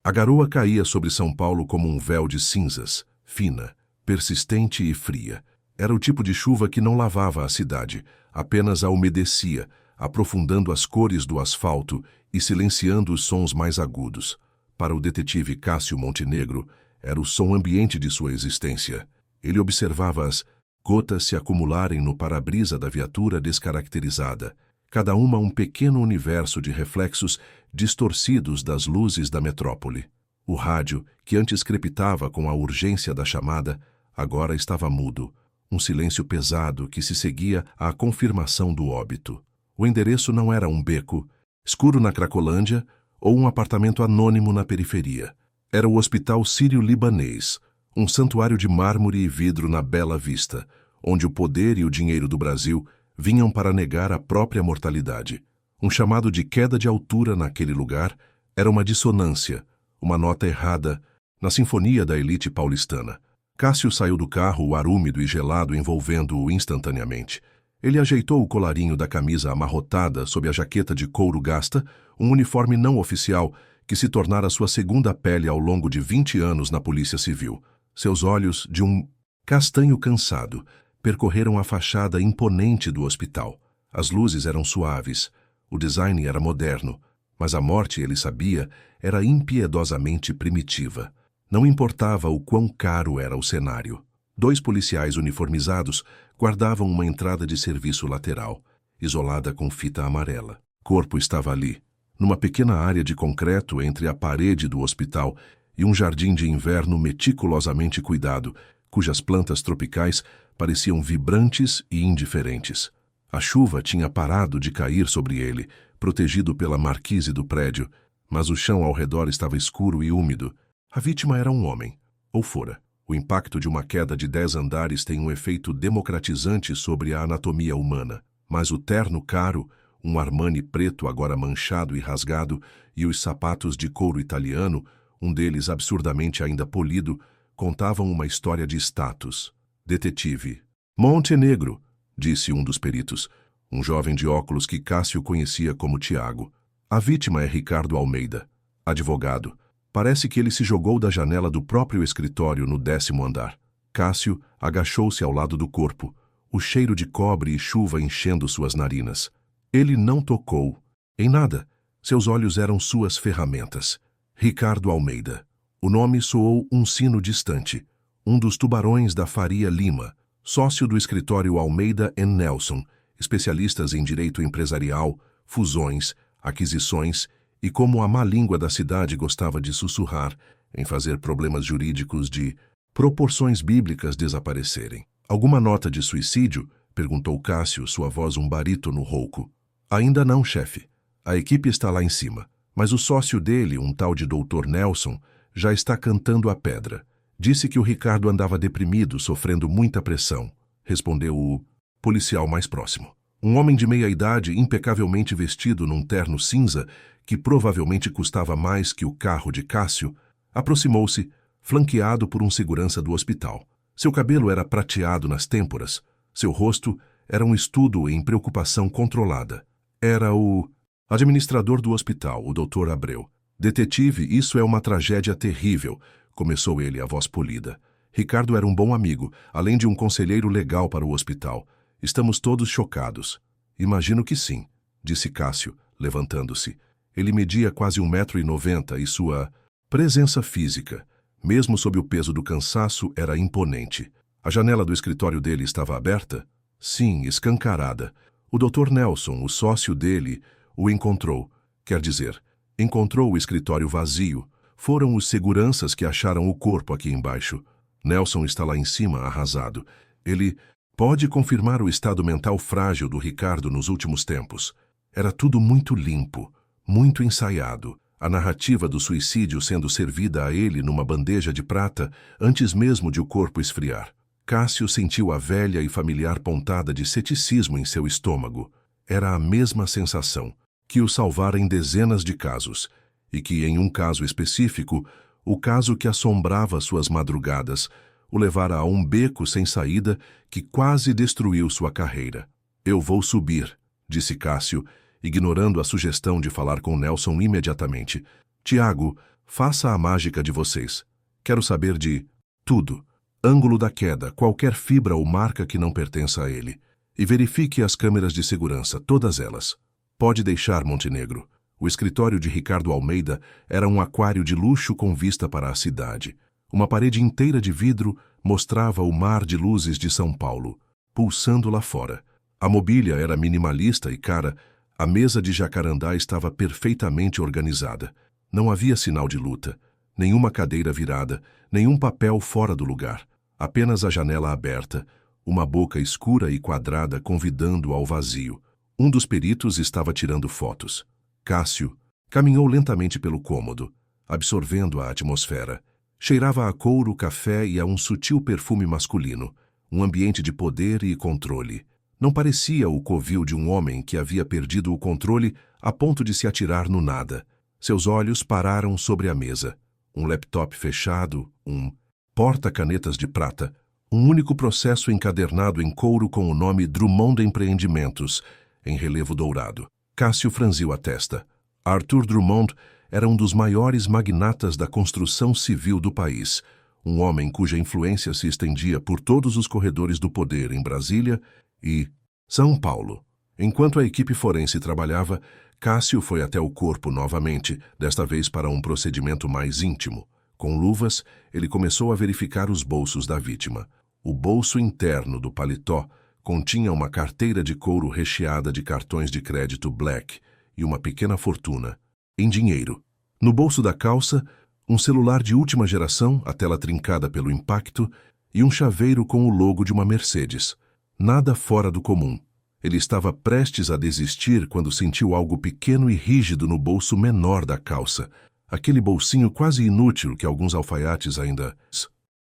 A garoa caía sobre São Paulo como um véu de cinzas, fina, persistente e fria. Era o tipo de chuva que não lavava a cidade, apenas a umedecia, aprofundando as cores do asfalto e silenciando os sons mais agudos. Para o detetive Cássio Montenegro, era o som ambiente de sua existência. Ele observava as gotas se acumularem no para-brisa da viatura descaracterizada, cada uma um pequeno universo de reflexos distorcidos das luzes da metrópole. O rádio, que antes crepitava com a urgência da chamada, agora estava mudo, um silêncio pesado que se seguia à confirmação do óbito. O endereço não era um beco, escuro na Cracolândia, ou um apartamento anônimo na periferia. Era o Hospital Sírio-Libanês, um santuário de mármore e vidro na Bela Vista, onde o poder e o dinheiro do Brasil vinham para negar a própria mortalidade. Um chamado de queda de altura naquele lugar era uma dissonância, uma nota errada, na sinfonia da elite paulistana. Cássio saiu do carro, o ar úmido e gelado envolvendo-o instantaneamente. Ele ajeitou o colarinho da camisa amarrotada sob a jaqueta de couro gasta, um uniforme não oficial que se tornara sua segunda pele ao longo de 20 anos na Polícia Civil. Seus olhos, de um castanho cansado, percorreram a fachada imponente do hospital. As luzes eram suaves, o design era moderno, mas a morte, ele sabia, era impiedosamente primitiva. Não importava o quão caro era o cenário. 2 policiais uniformizados guardavam uma entrada de serviço lateral, isolada com fita amarela. O corpo estava ali, numa pequena área de concreto entre a parede do hospital e um jardim de inverno meticulosamente cuidado, cujas plantas tropicais pareciam vibrantes e indiferentes. A chuva tinha parado de cair sobre ele, protegido pela marquise do prédio, mas o chão ao redor estava escuro e úmido. A vítima era um homem, ou fora. O impacto de uma queda de 10 andares tem um efeito democratizante sobre a anatomia humana, mas o terno caro, um Armani preto agora manchado e rasgado, e os sapatos de couro italiano, um deles absurdamente ainda polido, contavam uma história de status. Detetive. Montenegro, disse um dos peritos, um jovem de óculos que Cássio conhecia como Tiago. A vítima é Ricardo Almeida, advogado. Parece que ele se jogou da janela do próprio escritório no 10º andar. Cássio agachou-se ao lado do corpo, o cheiro de cobre e chuva enchendo suas narinas. Ele não tocou em nada. Seus olhos eram suas ferramentas. Ricardo Almeida. O nome soou um sino distante. Um dos tubarões da Faria Lima, sócio do escritório Almeida & Nelson, especialistas em direito empresarial, fusões, aquisições e, como a má língua da cidade gostava de sussurrar, em fazer problemas jurídicos de proporções bíblicas desaparecerem. Alguma nota de suicídio? Perguntou Cássio, sua voz um barítono rouco. Ainda não, chefe. A equipe está lá em cima, mas o sócio dele, um tal de Dr. Nelson, já está cantando a pedra. Disse que o Ricardo andava deprimido, sofrendo muita pressão, respondeu o policial mais próximo. Um homem de meia idade, impecavelmente vestido num terno cinza, que provavelmente custava mais que o carro de Cássio, aproximou-se, flanqueado por um segurança do hospital. Seu cabelo era prateado nas têmporas, seu rosto era um estudo em preocupação controlada. Era o administrador do hospital, o Dr. Abreu. Detetive, isso é uma tragédia terrível, começou ele, a voz polida. Ricardo era um bom amigo, além de um conselheiro legal para o hospital. Estamos todos chocados. Imagino que sim, disse Cássio, levantando-se. Ele media quase 1,90 m e sua presença física, mesmo sob o peso do cansaço, era imponente. A janela do escritório dele estava aberta? Sim, escancarada. O Dr. Nelson, o sócio dele, o encontrou. Quer dizer, encontrou o escritório vazio. Foram os seguranças que acharam o corpo aqui embaixo. Nelson está lá em cima, arrasado. Ele pode confirmar o estado mental frágil do Ricardo nos últimos tempos. Era tudo muito limpo, muito ensaiado. A narrativa do suicídio sendo servida a ele numa bandeja de prata antes mesmo de o corpo esfriar. Cássio sentiu a velha e familiar pontada de ceticismo em seu estômago. Era a mesma sensação que o salvara em dezenas de casos, e que, em um caso específico, o caso que assombrava suas madrugadas, o levara a um beco sem saída que quase destruiu sua carreira. Eu vou subir, disse Cássio, ignorando a sugestão de falar com Nelson imediatamente. Tiago, Faça a mágica de vocês. Quero saber de tudo. Ângulo da queda, qualquer fibra ou marca que não pertença a ele. E verifique as câmeras de segurança, todas elas. Pode deixar, Montenegro. O escritório de Ricardo Almeida era um aquário de luxo com vista para a cidade. Uma parede inteira de vidro mostrava o mar de luzes de São Paulo, pulsando lá fora. A mobília era minimalista e cara. A mesa de jacarandá estava perfeitamente organizada. Não havia sinal de luta, nenhuma cadeira virada, nenhum papel fora do lugar. Apenas a janela aberta, uma boca escura e quadrada convidando ao vazio. Um dos peritos estava tirando fotos. Cássio caminhou lentamente pelo cômodo, absorvendo a atmosfera. Cheirava a couro, café e a um sutil perfume masculino, um ambiente de poder e controle. Não parecia o covil de um homem que havia perdido o controle a ponto de se atirar no nada. Seus olhos pararam sobre a mesa. Um laptop fechado, um porta-canetas de prata, um único processo encadernado em couro com o nome Drummond Empreendimentos, em relevo dourado. Cássio franziu a testa. Arthur Drummond era um dos maiores magnatas da construção civil do país, um homem cuja influência se estendia por todos os corredores do poder em Brasília e São Paulo. Enquanto a equipe forense trabalhava, Cássio foi até o corpo novamente, desta vez para um procedimento mais íntimo. Com luvas, ele começou a verificar os bolsos da vítima. O bolso interno do paletó continha uma carteira de couro recheada de cartões de crédito Black e uma pequena fortuna, em dinheiro. No bolso da calça, um celular de última geração, a tela trincada pelo impacto, e um chaveiro com o logo de uma Mercedes. Nada fora do comum. Ele estava prestes a desistir quando sentiu algo pequeno e rígido no bolso menor da calça. Aquele bolsinho quase inútil que alguns alfaiates ainda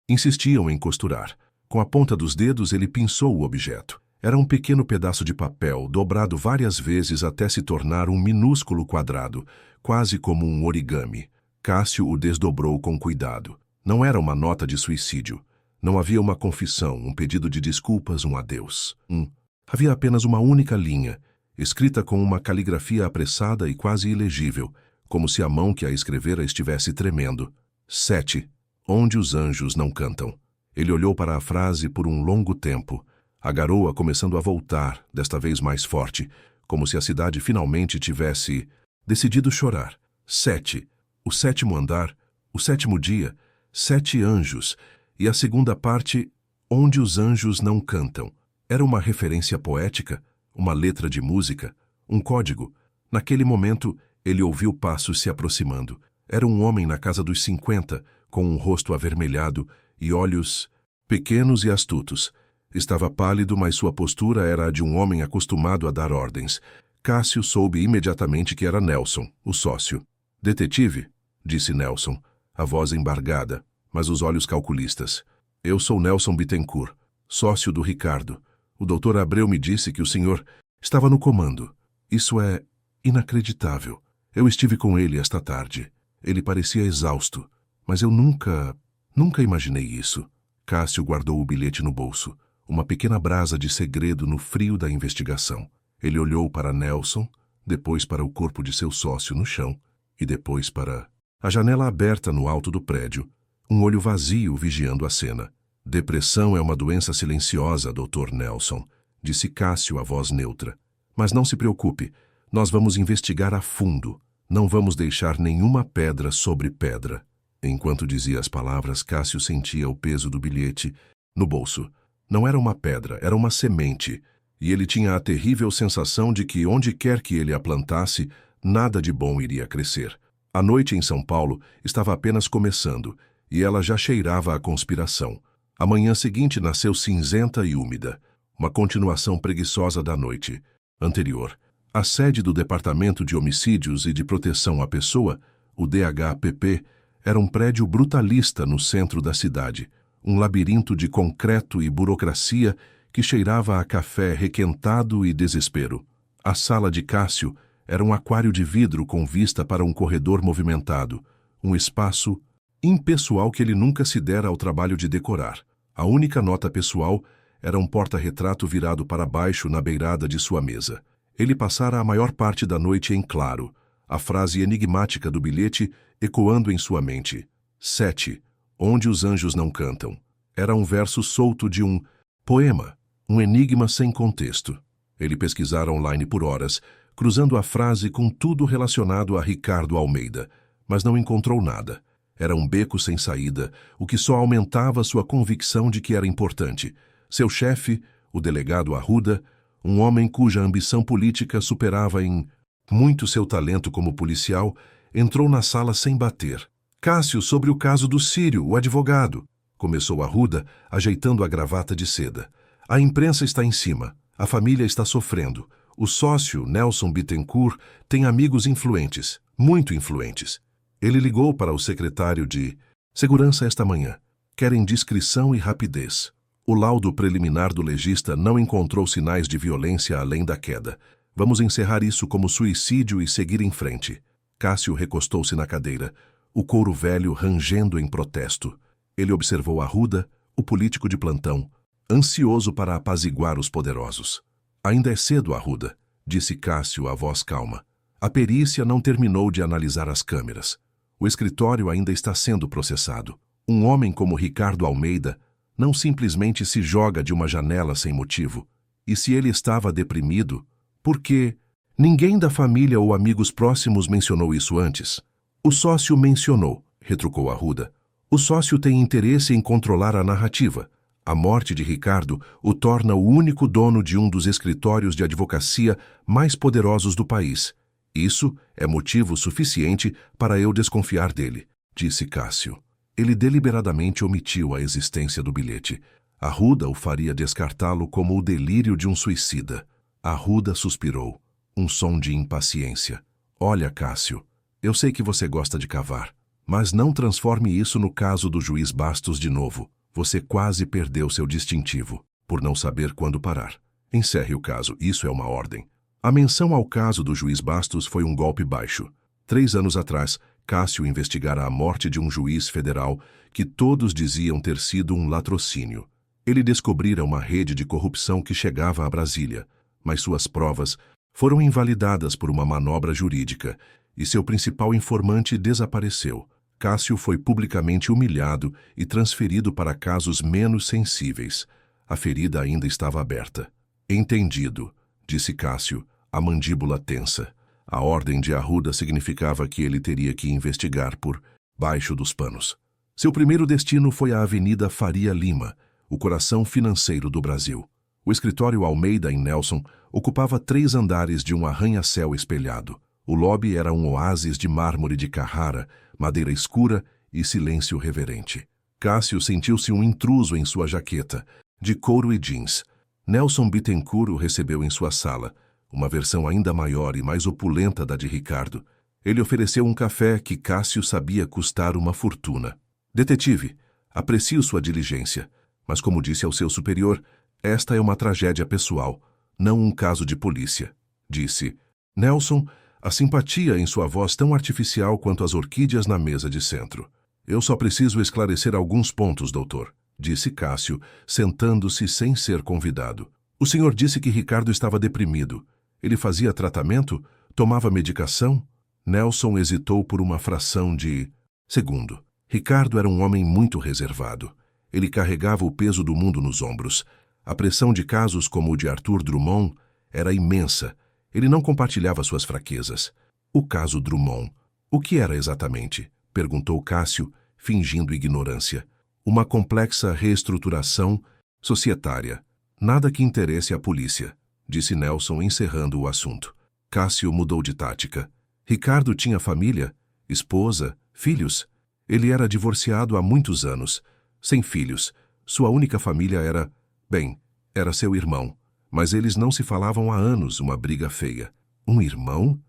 insistiam em costurar. Com a ponta dos dedos, ele pinçou o objeto. Era um pequeno pedaço de papel, dobrado várias vezes até se tornar um minúsculo quadrado, quase como um origami. Cássio o desdobrou com cuidado. Não era uma nota de suicídio. Não havia uma confissão, um pedido de desculpas, um adeus. Havia apenas uma única linha, escrita com uma caligrafia apressada e quase ilegível, como se a mão que a escrevera estivesse tremendo. 7. Onde os anjos não cantam. Ele olhou para a frase por um longo tempo, a garoa começando a voltar, desta vez mais forte, como se a cidade finalmente tivesse decidido chorar. 7. O 7º andar, o 7º dia, 7 anjos, e a segunda parte, onde os anjos não cantam. Era uma referência poética, uma letra de música, um código. Naquele momento, ele ouviu passos se aproximando. Era um homem na casa dos 50, com um rosto avermelhado e olhos pequenos e astutos. Estava pálido, mas sua postura era a de um homem acostumado a dar ordens. Cássio soube imediatamente que era Nelson, o sócio. Detetive, disse Nelson, a voz embargada, mas os olhos calculistas. Eu sou Nelson Bittencourt, sócio do Ricardo. O doutor Abreu me disse que o senhor estava no comando. Isso é inacreditável. Eu estive com ele esta tarde. Ele parecia exausto, mas eu nunca imaginei isso. Cássio guardou o bilhete no bolso, uma pequena brasa de segredo no frio da investigação. Ele olhou para Nelson, depois para o corpo de seu sócio no chão, e depois para a janela aberta no alto do prédio, um olho vazio vigiando a cena. Depressão é uma doença silenciosa, Dr. Nelson, disse Cássio a voz neutra. Mas não se preocupe, nós vamos investigar a fundo. Não vamos deixar nenhuma pedra sobre pedra. Enquanto dizia as palavras, Cássio sentia o peso do bilhete no bolso. Não era uma pedra, era uma semente, e ele tinha a terrível sensação de que onde quer que ele a plantasse, nada de bom iria crescer. A noite em São Paulo estava apenas começando, e ela já cheirava a conspiração. A manhã seguinte nasceu cinzenta e úmida, uma continuação preguiçosa da noite anterior. A sede do Departamento de Homicídios e de Proteção à Pessoa, o DHPP, era um prédio brutalista no centro da cidade, um labirinto de concreto e burocracia que cheirava a café requentado e desespero. A sala de Cássio era um aquário de vidro com vista para um corredor movimentado, um espaço impessoal que ele nunca se dera ao trabalho de decorar. A única nota pessoal era um porta-retrato virado para baixo na beirada de sua mesa. Ele passara a maior parte da noite em claro, a frase enigmática do bilhete ecoando em sua mente. 7. Onde os anjos não cantam. Era um verso solto de um poema, um enigma sem contexto. Ele pesquisara online por horas, cruzando a frase com tudo relacionado a Ricardo Almeida, mas não encontrou nada. Era um beco sem saída, o que só aumentava sua convicção de que era importante. Seu chefe, o delegado Arruda, um homem cuja ambição política superava em muito seu talento como policial, entrou na sala sem bater. Cássio, sobre o caso do Sírio, o advogado, começou Arruda, ajeitando a gravata de seda. A imprensa está em cima, a família está sofrendo. O sócio, Nelson Bittencourt, tem amigos influentes, muito influentes. Ele ligou para o secretário de Segurança esta manhã. Querem discrição e rapidez. O laudo preliminar do legista não encontrou sinais de violência além da queda. Vamos encerrar isso como suicídio e seguir em frente. Cássio recostou-se na cadeira, o couro velho rangendo em protesto. Ele observou Arruda, o político de plantão, ansioso para apaziguar os poderosos. Ainda é cedo, Arruda, disse Cássio a voz calma. A perícia não terminou de analisar as câmeras. O escritório ainda está sendo processado. Um homem como Ricardo Almeida não simplesmente se joga de uma janela sem motivo. E se ele estava deprimido, por quê? Ninguém da família ou amigos próximos mencionou isso antes. O sócio mencionou, retrucou Arruda. O sócio tem interesse em controlar a narrativa. A morte de Ricardo o torna o único dono de um dos escritórios de advocacia mais poderosos do país. Isso é motivo suficiente para eu desconfiar dele, disse Cássio. Ele deliberadamente omitiu a existência do bilhete. Arruda o faria descartá-lo como o delírio de um suicida. Arruda suspirou, um som de impaciência. Olha, Cássio, eu sei que você gosta de cavar, mas não transforme isso no caso do juiz Bastos de novo. Você quase perdeu seu distintivo, por não saber quando parar. Encerre o caso, isso é uma ordem. A menção ao caso do juiz Bastos foi um golpe baixo. 3 anos atrás, Cássio investigara a morte de um juiz federal que todos diziam ter sido um latrocínio. Ele descobrira uma rede de corrupção que chegava a Brasília, mas suas provas foram invalidadas por uma manobra jurídica e seu principal informante desapareceu. Cássio foi publicamente humilhado e transferido para casos menos sensíveis. A ferida ainda estava aberta. Entendido, disse Cássio, a mandíbula tensa. A ordem de Arruda significava que ele teria que investigar por baixo dos panos. Seu primeiro destino foi a Avenida Faria Lima, o coração financeiro do Brasil. O escritório Almeida em Nelson ocupava 3 andares de um arranha-céu espelhado. O lobby era um oásis de mármore de Carrara, madeira escura e silêncio reverente. Cássio sentiu-se um intruso em sua jaqueta, de couro e jeans. Nelson Bittencourt o recebeu em sua sala, uma versão ainda maior e mais opulenta da de Ricardo. Ele ofereceu um café que Cássio sabia custar uma fortuna. Detetive, aprecio sua diligência, mas como disse ao seu superior, esta é uma tragédia pessoal, não um caso de polícia, disse. Nelson, a simpatia em sua voz tão artificial quanto as orquídeas na mesa de centro. Eu só preciso esclarecer alguns pontos, doutor, disse Cássio, sentando-se sem ser convidado. O senhor disse que Ricardo estava deprimido. Ele fazia tratamento? Tomava medicação? Nelson hesitou por uma fração de segundo. Ricardo era um homem muito reservado. Ele carregava o peso do mundo nos ombros. A pressão de casos como o de Arthur Drummond era imensa. Ele não compartilhava suas fraquezas. O caso Drummond. O que era exatamente? Perguntou Cássio, fingindo ignorância. Uma complexa reestruturação societária. Nada que interesse à polícia, disse Nelson, encerrando o assunto. Cássio mudou de tática. Ricardo tinha família, esposa, filhos. Ele era divorciado há muitos anos, sem filhos. Sua única família era seu irmão. Mas eles não se falavam há anos, uma briga feia. Um irmão?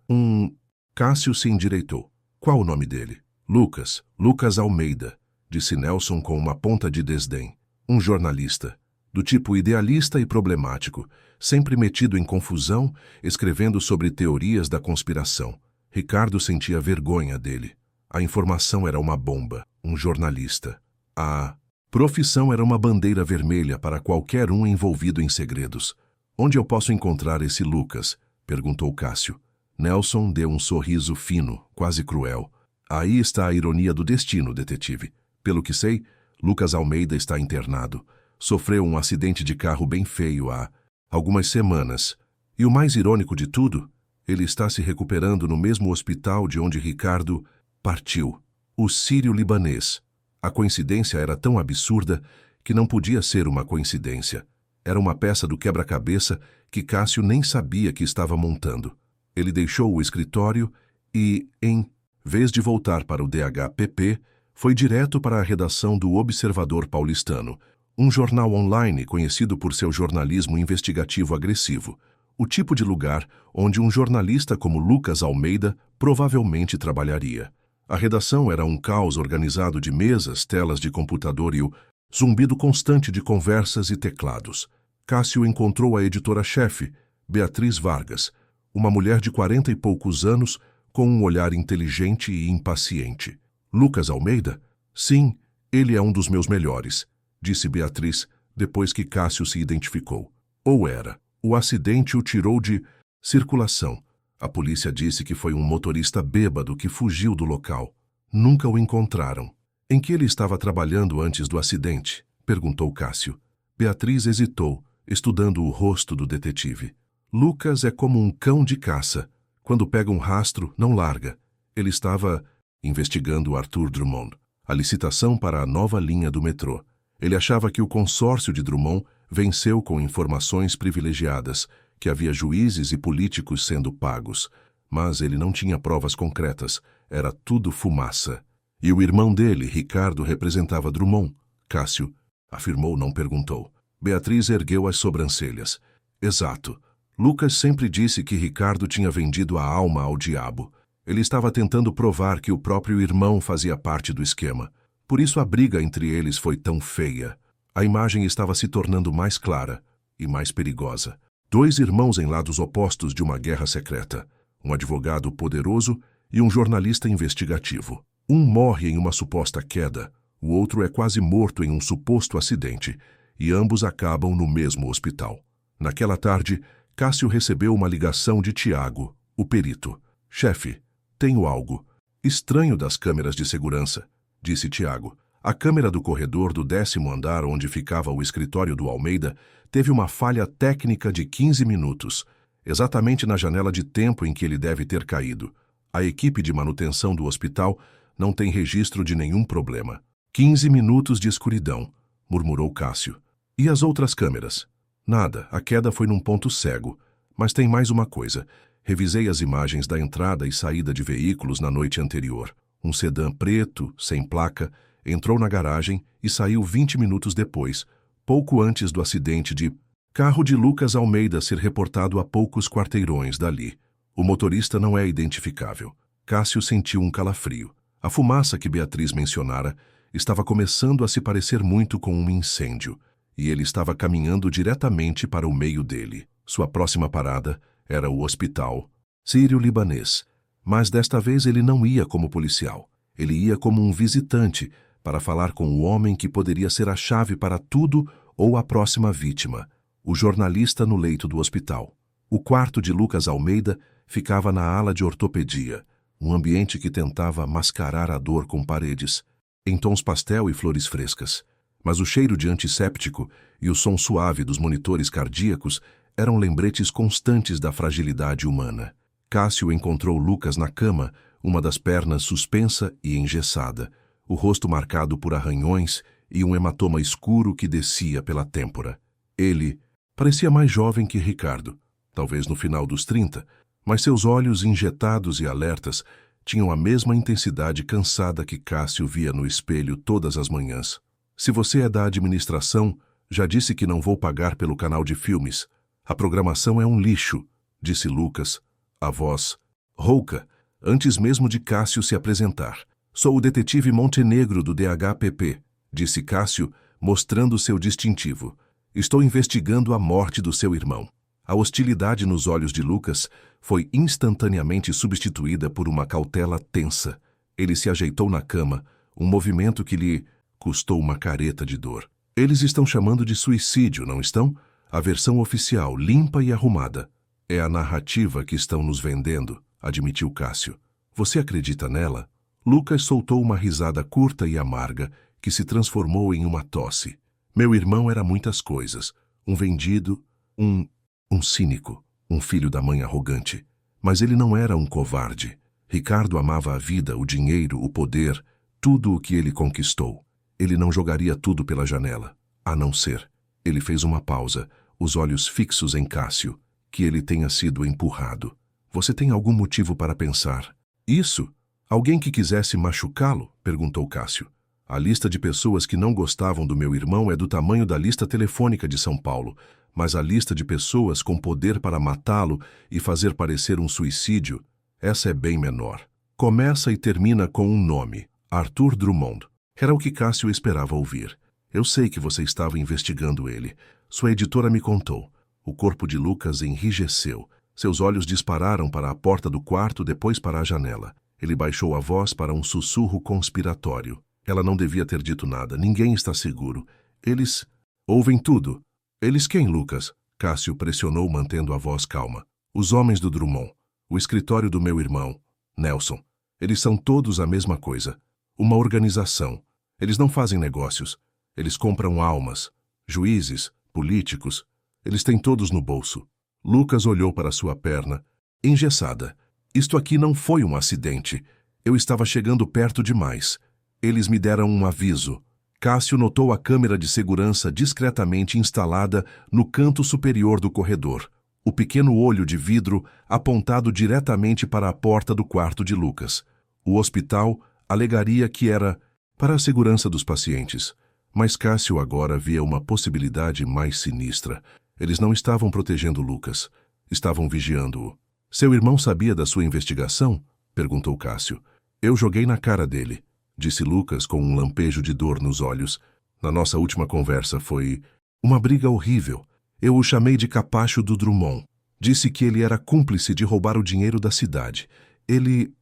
Cássio se endireitou. Qual o nome dele? Lucas Almeida, disse Nelson com uma ponta de desdém. Um jornalista, do tipo idealista e problemático, sempre metido em confusão, escrevendo sobre teorias da conspiração. Ricardo sentia vergonha dele. A informação era uma bomba, um jornalista. A profissão era uma bandeira vermelha para qualquer um envolvido em segredos. Onde eu posso encontrar esse Lucas? Perguntou Cássio. Nelson deu um sorriso fino, quase cruel. Aí está a ironia do destino, detetive. Pelo que sei, Lucas Almeida está internado. Sofreu um acidente de carro bem feio há algumas semanas. E o mais irônico de tudo, ele está se recuperando no mesmo hospital de onde Ricardo partiu. O sírio-libanês. A coincidência era tão absurda que não podia ser uma coincidência. Era uma peça do quebra-cabeça que Cássio nem sabia que estava montando. Ele deixou o escritório e, em vez de voltar para o DHPP, foi direto para a redação do Observador Paulistano, um jornal online conhecido por seu jornalismo investigativo agressivo, o tipo de lugar onde um jornalista como Lucas Almeida provavelmente trabalharia. A redação era um caos organizado de mesas, telas de computador e o zumbido constante de conversas e teclados. Cássio encontrou a editora-chefe, Beatriz Vargas, uma mulher de 40 e poucos anos, com um olhar inteligente e impaciente. Lucas Almeida? Sim, ele é um dos meus melhores, disse Beatriz, depois que Cássio se identificou. Ou era. O acidente o tirou de circulação. A polícia disse que foi um motorista bêbado que fugiu do local. Nunca o encontraram. Em que ele estava trabalhando antes do acidente? Perguntou Cássio. Beatriz hesitou, estudando o rosto do detetive. Lucas é como um cão de caça. Quando pega um rastro, não larga. Ele estava investigando Arthur Drummond, a licitação para a nova linha do metrô. Ele achava que o consórcio de Drummond venceu com informações privilegiadas, que havia juízes e políticos sendo pagos. Mas ele não tinha provas concretas. Era tudo fumaça. E o irmão dele, Ricardo, representava Drummond. Cássio afirmou, não perguntou. Beatriz ergueu as sobrancelhas. Exato. Lucas sempre disse que Ricardo tinha vendido a alma ao diabo. Ele estava tentando provar que o próprio irmão fazia parte do esquema. Por isso a briga entre eles foi tão feia. A imagem estava se tornando mais clara e mais perigosa. Dois irmãos em lados opostos de uma guerra secreta. Um advogado poderoso e um jornalista investigativo. Um morre em uma suposta queda, o outro é quase morto em um suposto acidente, e ambos acabam no mesmo hospital. Naquela tarde, Cássio recebeu uma ligação de Tiago, o perito. Chefe, tenho algo estranho das câmeras de segurança, disse Tiago. A câmera do corredor do 10º andar onde ficava o escritório do Almeida teve uma falha técnica de 15 minutos, exatamente na janela de tempo em que ele deve ter caído. A equipe de manutenção do hospital não tem registro de nenhum problema. 15 minutos de escuridão, murmurou Cássio. E as outras câmeras? Nada, a queda foi num ponto cego. Mas tem mais uma coisa. Revisei as imagens da entrada e saída de veículos na noite anterior. Um sedã preto, sem placa, entrou na garagem e saiu 20 minutos depois, pouco antes do acidente de carro de Lucas Almeida ser reportado a poucos quarteirões dali. O motorista não é identificável. Cássio sentiu um calafrio. A fumaça que Beatriz mencionara estava começando a se parecer muito com um incêndio, e ele estava caminhando diretamente para o meio dele. Sua próxima parada era o hospital sírio-libanês, mas desta vez ele não ia como policial. Ele ia como um visitante para falar com o homem que poderia ser a chave para tudo ou a próxima vítima, o jornalista no leito do hospital. O quarto de Lucas Almeida ficava na ala de ortopedia, um ambiente que tentava mascarar a dor com paredes, em tons pastel e flores frescas. Mas o cheiro de antisséptico e o som suave dos monitores cardíacos eram lembretes constantes da fragilidade humana. Cássio encontrou Lucas na cama, uma das pernas suspensa e engessada, o rosto marcado por arranhões e um hematoma escuro que descia pela têmpora. Ele parecia mais jovem que Ricardo, talvez no final dos 30, mas seus olhos injetados e alertas tinham a mesma intensidade cansada que Cássio via no espelho todas as manhãs. Se você é da administração, já disse que não vou pagar pelo canal de filmes. A programação é um lixo, disse Lucas, a voz rouca, antes mesmo de Cássio se apresentar. Sou o detetive Montenegro do DHPP, disse Cássio, mostrando seu distintivo. Estou investigando a morte do seu irmão. A hostilidade nos olhos de Lucas foi instantaneamente substituída por uma cautela tensa. Ele se ajeitou na cama, um movimento que lhe custou uma careta de dor. Eles estão chamando de suicídio, não estão? A versão oficial, limpa e arrumada. É a narrativa que estão nos vendendo, admitiu Cássio. Você acredita nela? Lucas soltou uma risada curta e amarga, que se transformou em uma tosse. Meu irmão era muitas coisas. Um vendido, um cínico, um filho da mãe arrogante. Mas ele não era um covarde. Ricardo amava a vida, o dinheiro, o poder, tudo o que ele conquistou. Ele não jogaria tudo pela janela, a não ser. Ele fez uma pausa, os olhos fixos em Cássio, que ele tenha sido empurrado. Você tem algum motivo para pensar? Isso? Alguém que quisesse machucá-lo? Perguntou Cássio. A lista de pessoas que não gostavam do meu irmão é do tamanho da lista telefônica de São Paulo, mas a lista de pessoas com poder para matá-lo e fazer parecer um suicídio, essa é bem menor. Começa e termina com um nome, Arthur Drummond. Era o que Cássio esperava ouvir. Eu sei que você estava investigando ele. Sua editora me contou. O corpo de Lucas enrijeceu. Seus olhos dispararam para a porta do quarto, depois para a janela. Ele baixou a voz para um sussurro conspiratório. Ela não devia ter dito nada. Ninguém está seguro. Eles ouvem tudo. Eles quem, Lucas? Cássio pressionou, mantendo a voz calma. Os homens do Drummond. O escritório do meu irmão, Nelson. Eles são todos a mesma coisa. Uma organização. Eles não fazem negócios. Eles compram almas. Juízes, políticos. Eles têm todos no bolso. Lucas olhou para sua perna, engessada. Isto aqui não foi um acidente. Eu estava chegando perto demais. Eles me deram um aviso. Cássio notou a câmera de segurança discretamente instalada no canto superior do corredor. O pequeno olho de vidro apontado diretamente para a porta do quarto de Lucas. O hospital alegaria que era para a segurança dos pacientes. Mas Cássio agora via uma possibilidade mais sinistra. Eles não estavam protegendo Lucas. Estavam vigiando-o. Seu irmão sabia da sua investigação? Perguntou Cássio. Eu joguei na cara dele, disse Lucas com um lampejo de dor nos olhos. Na nossa última conversa foi uma briga horrível. Eu o chamei de capacho do Drummond. Disse que ele era cúmplice de roubar o dinheiro da cidade. Ele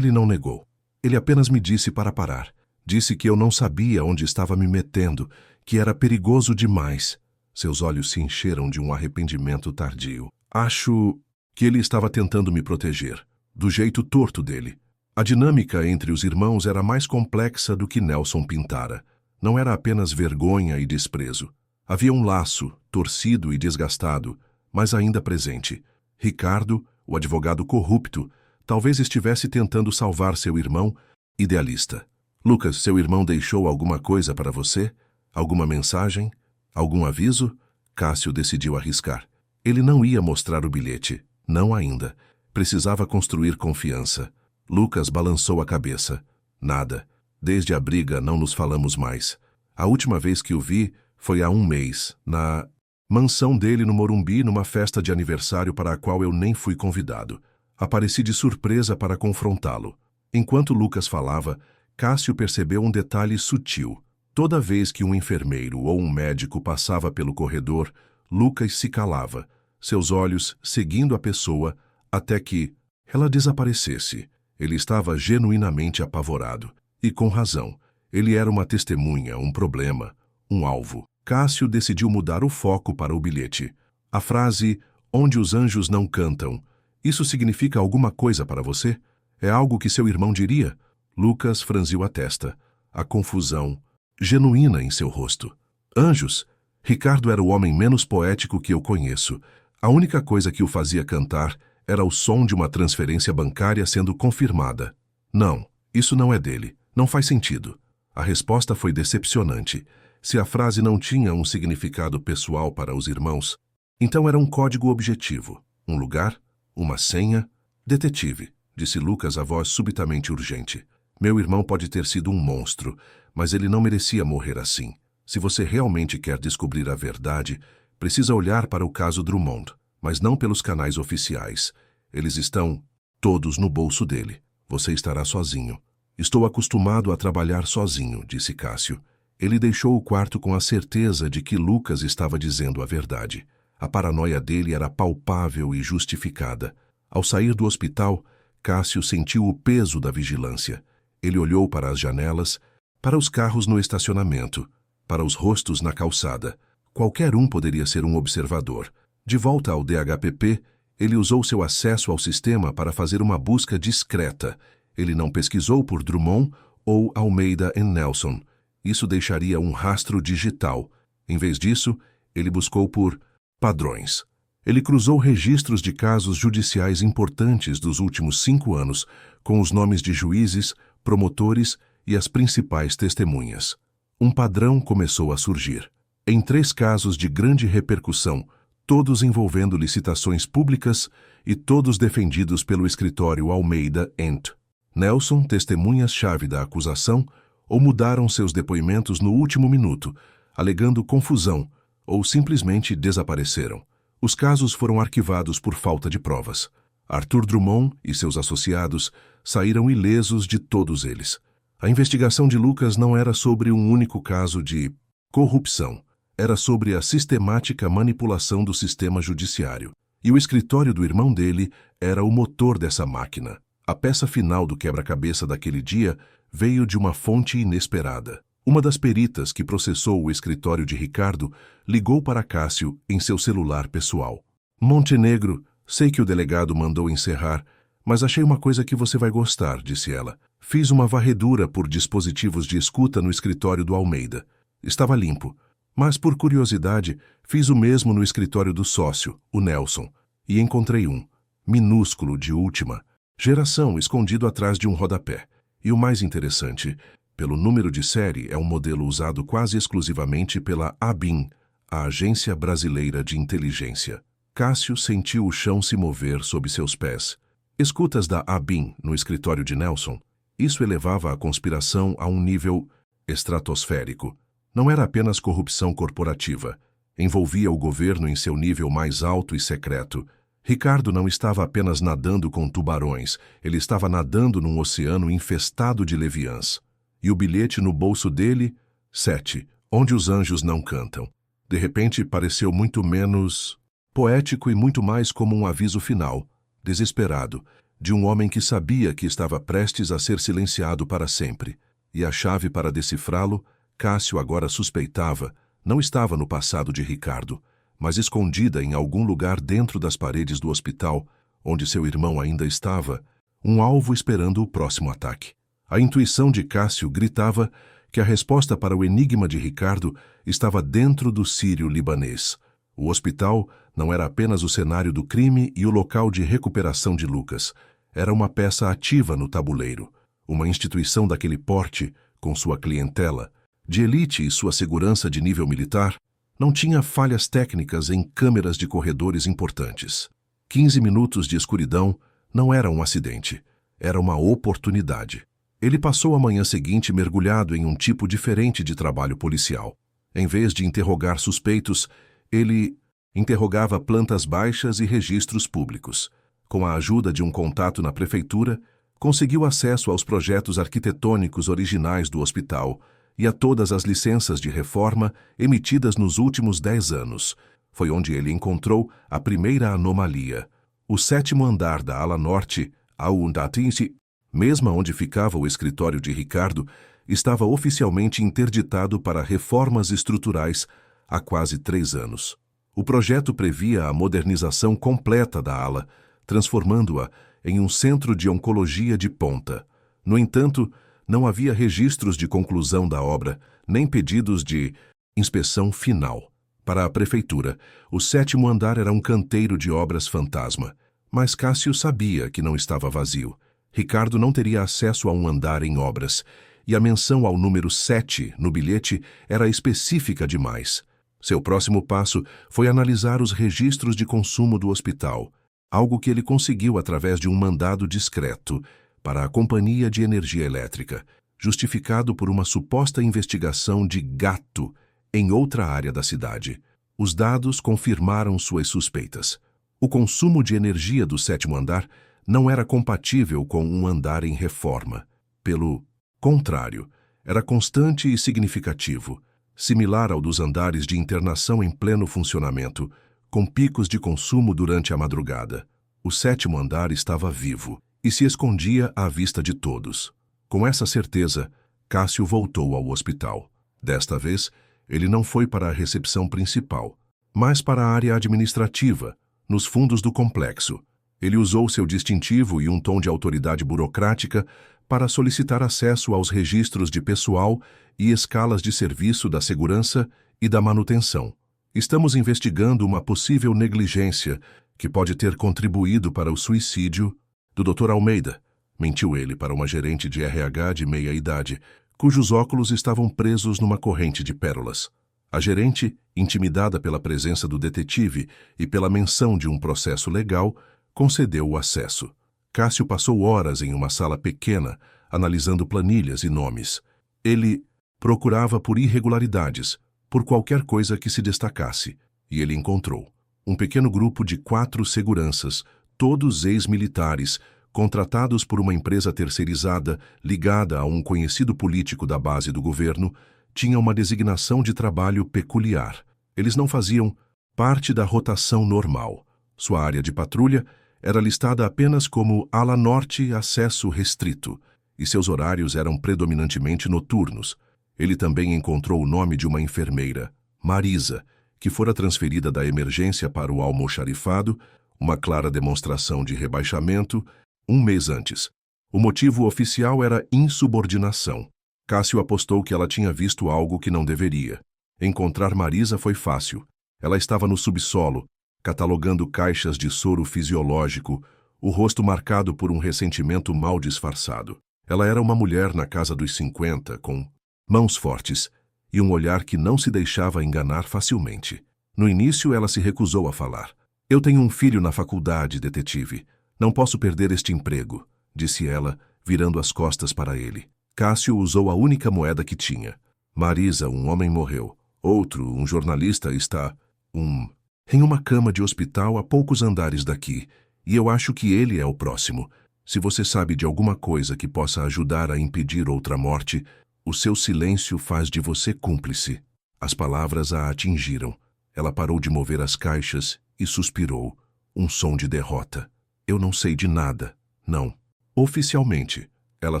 não negou. Ele apenas me disse para parar. Disse que eu não sabia onde estava me metendo, que era perigoso demais. Seus olhos se encheram de um arrependimento tardio. Acho que ele estava tentando me proteger, do jeito torto dele. A dinâmica entre os irmãos era mais complexa do que Nelson pintara. Não era apenas vergonha e desprezo. Havia um laço, torcido e desgastado, mas ainda presente. Ricardo, o advogado corrupto, talvez estivesse tentando salvar seu irmão, idealista. Lucas, seu irmão deixou alguma coisa para você? Alguma mensagem? Algum aviso? Cássio decidiu arriscar. Ele não ia mostrar o bilhete. Não ainda. Precisava construir confiança. Lucas balançou a cabeça. Nada. Desde a briga não nos falamos mais. A última vez que o vi foi há um mês, na mansão dele no Morumbi, numa festa de aniversário para a qual eu nem fui convidado. Apareci de surpresa para confrontá-lo. Enquanto Lucas falava, Cássio percebeu um detalhe sutil. Toda vez que um enfermeiro ou um médico passava pelo corredor, Lucas se calava, seus olhos seguindo a pessoa até que ela desaparecesse. Ele estava genuinamente apavorado. E com razão. Ele era uma testemunha, um problema, um alvo. Cássio decidiu mudar o foco para o bilhete. A frase, onde os anjos não cantam, isso significa alguma coisa para você? É algo que seu irmão diria? Lucas franziu a testa. A confusão genuína em seu rosto. Anjos? Ricardo era o homem menos poético que eu conheço. A única coisa que o fazia cantar era o som de uma transferência bancária sendo confirmada. Não, isso não é dele. Não faz sentido. A resposta foi decepcionante. Se a frase não tinha um significado pessoal para os irmãos, então era um código objetivo. Um lugar, uma senha. Detetive, disse Lucas, a voz subitamente urgente. Meu irmão pode ter sido um monstro, mas ele não merecia morrer assim. Se você realmente quer descobrir a verdade, precisa olhar para o caso Drummond, mas não pelos canais oficiais. Eles estão todos no bolso dele. Você estará sozinho. Estou acostumado a trabalhar sozinho, disse Cássio. Ele deixou o quarto com a certeza de que Lucas estava dizendo a verdade. A paranoia dele era palpável e justificada. Ao sair do hospital, Cássio sentiu o peso da vigilância. Ele olhou para as janelas, para os carros no estacionamento, para os rostos na calçada. Qualquer um poderia ser um observador. De volta ao DHPP, Ele usou seu acesso ao sistema para fazer uma busca discreta. Ele não pesquisou por Drummond ou Almeida e Nelson. Isso deixaria um rastro digital. Em vez disso, ele buscou por padrões. Ele cruzou registros de casos judiciais importantes dos últimos 5 anos, com os nomes de juízes, promotores e as principais testemunhas. Um padrão começou a surgir. Em 3 casos de grande repercussão, todos envolvendo licitações públicas e todos defendidos pelo escritório Almeida & Nelson, testemunhas-chave da acusação, ou mudaram seus depoimentos no último minuto, alegando confusão, ou simplesmente desapareceram. Os casos foram arquivados por falta de provas. Arthur Drummond e seus associados saíram ilesos de todos eles. A investigação de Lucas não era sobre um único caso de corrupção. Era sobre a sistemática manipulação do sistema judiciário. E o escritório do irmão dele era o motor dessa máquina. A peça final do quebra-cabeça daquele dia veio de uma fonte inesperada. Uma das peritas que processou o escritório de Ricardo ligou para Cássio em seu celular pessoal. Montenegro, sei que o delegado mandou encerrar, mas achei uma coisa que você vai gostar, disse ela. Fiz uma varredura por dispositivos de escuta no escritório do Almeida. Estava limpo, mas por curiosidade fiz o mesmo no escritório do sócio, o Nelson, e encontrei um, minúsculo de última geração, escondido atrás de um rodapé. E o mais interessante, pelo número de série, é um modelo usado quase exclusivamente pela ABIN, a Agência Brasileira de Inteligência. Cássio sentiu o chão se mover sob seus pés. Escutas da ABIN no escritório de Nelson. Isso elevava a conspiração a um nível estratosférico. Não era apenas corrupção corporativa. Envolvia o governo em seu nível mais alto e secreto. Ricardo não estava apenas nadando com tubarões, ele estava nadando num oceano infestado de leviãs. E o bilhete no bolso dele, 7, onde os anjos não cantam. De repente pareceu muito menos poético e muito mais como um aviso final, desesperado, de um homem que sabia que estava prestes a ser silenciado para sempre. E a chave para decifrá-lo, Cássio agora suspeitava, não estava no passado de Ricardo, mas escondida em algum lugar dentro das paredes do hospital, onde seu irmão ainda estava, um alvo esperando o próximo ataque. A intuição de Cássio gritava que a resposta para o enigma de Ricardo estava dentro do sírio-libanês. O hospital não era apenas o cenário do crime e o local de recuperação de Lucas. Era uma peça ativa no tabuleiro. Uma instituição daquele porte, com sua clientela, de elite e sua segurança de nível militar, não tinha falhas técnicas em câmeras de corredores importantes. 15 minutos de escuridão não era um acidente, era uma oportunidade. Ele passou a manhã seguinte mergulhado em um tipo diferente de trabalho policial. Em vez de interrogar suspeitos, ele interrogava plantas baixas e registros públicos. Com a ajuda de um contato na prefeitura, conseguiu acesso aos projetos arquitetônicos originais do hospital e a todas as licenças de reforma emitidas nos últimos 10 anos. Foi onde ele encontrou a primeira anomalia. O 7º andar da ala norte, a Undatinse, mesma onde ficava o escritório de Ricardo, estava oficialmente interditado para reformas estruturais há quase 3 anos. O projeto previa a modernização completa da ala, transformando-a em um centro de oncologia de ponta. No entanto, não havia registros de conclusão da obra, nem pedidos de inspeção final. Para a prefeitura, o 7º andar era um canteiro de obras fantasma, mas Cássio sabia que não estava vazio. Ricardo não teria acesso a um andar em obras, e a menção ao número 7 no bilhete era específica demais. Seu próximo passo foi analisar os registros de consumo do hospital, algo que ele conseguiu através de um mandado discreto para a Companhia de Energia Elétrica, justificado por uma suposta investigação de gato em outra área da cidade. Os dados confirmaram suas suspeitas. O consumo de energia do 7º andar não era compatível com um andar em reforma. Pelo contrário, era constante e significativo, similar ao dos andares de internação em pleno funcionamento, com picos de consumo durante a madrugada. O 7º andar estava vivo e se escondia à vista de todos. Com essa certeza, Cássio voltou ao hospital. Desta vez, ele não foi para a recepção principal, mas para a área administrativa, nos fundos do complexo. Ele usou seu distintivo e um tom de autoridade burocrática para solicitar acesso aos registros de pessoal e escalas de serviço da segurança e da manutenção. Estamos investigando uma possível negligência que pode ter contribuído para o suicídio do Dr. Almeida, mentiu ele para uma gerente de RH de meia-idade, cujos óculos estavam presos numa corrente de pérolas. A gerente, intimidada pela presença do detetive e pela menção de um processo legal, concedeu o acesso. Cássio passou horas em uma sala pequena, analisando planilhas e nomes. Ele procurava por irregularidades, por qualquer coisa que se destacasse, e ele encontrou um pequeno grupo de 4 seguranças, todos ex-militares, contratados por uma empresa terceirizada ligada a um conhecido político da base do governo, tinha uma designação de trabalho peculiar. Eles não faziam parte da rotação normal. Sua área de patrulha era listada apenas como Ala Norte Acesso Restrito, e seus horários eram predominantemente noturnos. Ele também encontrou o nome de uma enfermeira, Marisa, que fora transferida da emergência para o almoxarifado, uma clara demonstração de rebaixamento, um mês antes. O motivo oficial era insubordinação. Cássio apostou que ela tinha visto algo que não deveria. Encontrar Marisa foi fácil. Ela estava no subsolo, catalogando caixas de soro fisiológico, o rosto marcado por um ressentimento mal disfarçado. Ela era uma mulher na casa dos 50, com mãos fortes e um olhar que não se deixava enganar facilmente. No início, ela se recusou a falar. Eu tenho um filho na faculdade, detetive. Não posso perder este emprego, disse ela, virando as costas para ele. Cássio usou a única moeda que tinha. Marisa, um homem morreu. Outro, um jornalista, está em uma cama de hospital a poucos andares daqui, e eu acho que ele é o próximo. Se você sabe de alguma coisa que possa ajudar a impedir outra morte, o seu silêncio faz de você cúmplice. As palavras a atingiram. Ela parou de mover as caixas e suspirou, um som de derrota. Eu não sei de nada, não. Oficialmente, ela